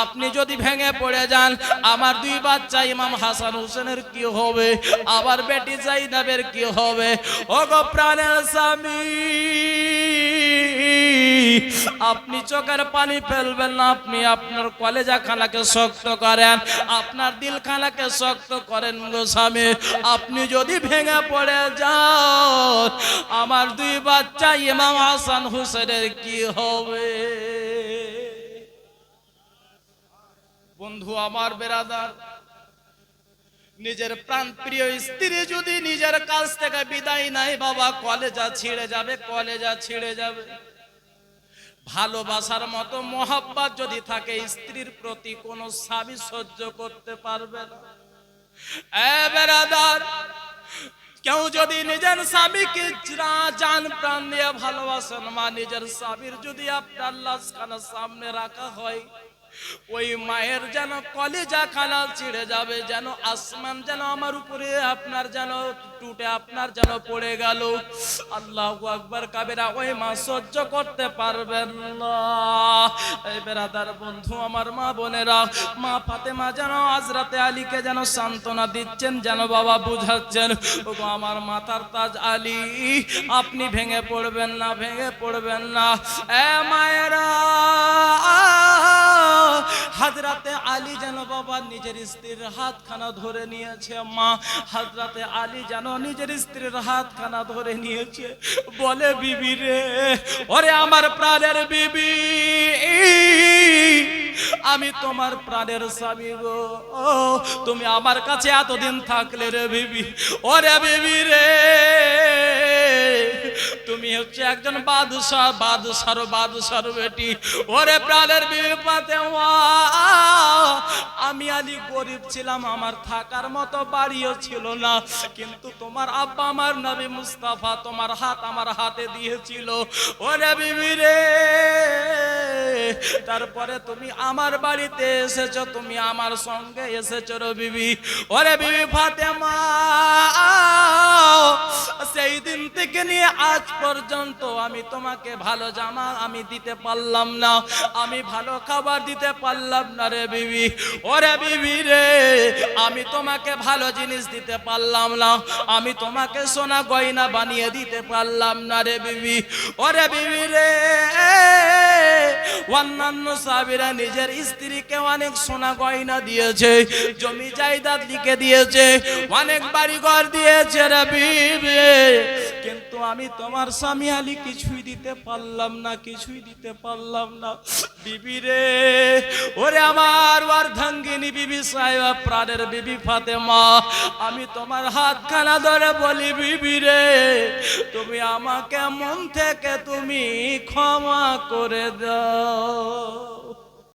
আপনি যদি ভেঙে পড়ে যান, আমার 2 বাচ্চা ইমাম হাসান হোসেনের কি হবে, আবার বেটি জাইনাবের কি হবে? ও গো প্রাণের স্বামী, আপনি চোখের পানি ফেলবেন না, আপনি আপনার কলেজা খানাকে শক্ত করেন, আপনার দিল খানাকে শক্ত করেন গো স্বামী। আপনি যদি ভেঙে পড়ে যান, আমার 2 বাচ্চা ইমাম হাসান হোসেনের কি হবে? বন্ধু আমার, বেরাদার, নিজের প্রাণ প্রিয় স্ত্রী যদি নিজের কাছ থেকে বিদায় নাই বাবা, কলেজা ছিঁড়ে যাবে, কলেজা ছিঁড়ে যাবে। ভালোবাসার মতো মোহাব্বত যদি থাকে স্ত্রীর প্রতি, কোনো স্বামী সহ্য করতে পারবে না। এ বেরাদার, কেউ যদি নিজের স্বামীকে জান প্রাণ দিয়ে ভালোবাসেন মা, নিজের স্বামীর যদি আপনার লাশখানা সামনে রাখা হয়, ওই মায়ের যেন কলিজা খানা ছিঁড়ে যাবে, যেন আসমান যেন আমার উপরে আপনার যেন টুটে আপনার যেন পড়ে গেল। আল্লাহু আকবার কাবেরা, ওই মা সহ্য করতে পারবেন না। এই বেরাদার বন্ধু আমার, মা বোনেরা, মা ফাতেমা যেন হযরতে আলীকে যেন সান্ত্বনা দিচ্ছেন, যেন বাবা বুঝাচ্ছেন, ও আমার মাথার তাজ আলী, আপনি ভেঙে পড়বেন না, ভেঙে পড়বেন না। এ মায়েরা, হযরতে আলী যেন বাবা নিজের স্ত্রীর হাতখানা ধরে নিয়েছে মা, হযরতে আলী যেন নিজের স্ত্রীর হাতখানা ধরে নিয়েছে, বলে বিবি রে, ওরে আমার প্রাণের বিবি, আমি তোমার প্রাণের স্বামী গো, তুমি আমার কাছে এতদিন থাকলে রে বিবি, ওরে বিবি রে, তুমি হচ্ছে একজন বাদশার বেটি, ওরে প্রাণের বিবি ফাতেমা। আমি আলী গরিব ছিলাম, আমার থাকার মতো বাড়িও ছিল না, কিন্তু তোমার আব্বা আমার নবী মুস্তাফা তোমার হাত আমার হাতে দিয়েছিল, ওরে বিবি রে। তারপরে তুমি আমার বাড়িতে এসেছো, তুমি আমার সঙ্গে এসেছো রে বিবি, ওরে বিবি ফাতেমা। সেই দিন থেকে নিয়ে আজ পর্যন্ত আমি তোমাকে ভালো জামা আমি দিতে পারলাম না, আমি ভালো খাবার দিতে পারলাম না রে বিবি, ওরে বিবি রে। আমি তোমাকে ভালো জিনিস দিতে পারলাম না, আমি তোমাকে সোনা গয়না বানিয়ে দিতে পারলাম না রে বিবি, ওরে বিবি রে। অন্যান্য সাহাবীরা নিজের স্ত্রীকে অনেক সোনা গয়না দিয়েছে, জমি জায়দাদ লিখে দিয়েছে, অনেক বাড়িঘর দিয়েছে রে বিবি, কিন্তু আমি তোমার স্বামী আলী কিছুই দিতে পারলাম না, কিছুই দিতে পারলাম না বিবি রে। ওরে আমার অর্ধাঙ্গিনী বিবি সাহেবা, প্রাণের বিবি ফাতেমা, আমি তোমার হাতখানা ধরে বলি বিবি রে, তুমি আমাকে মন থেকে তুমি ক্ষমা করে দাও।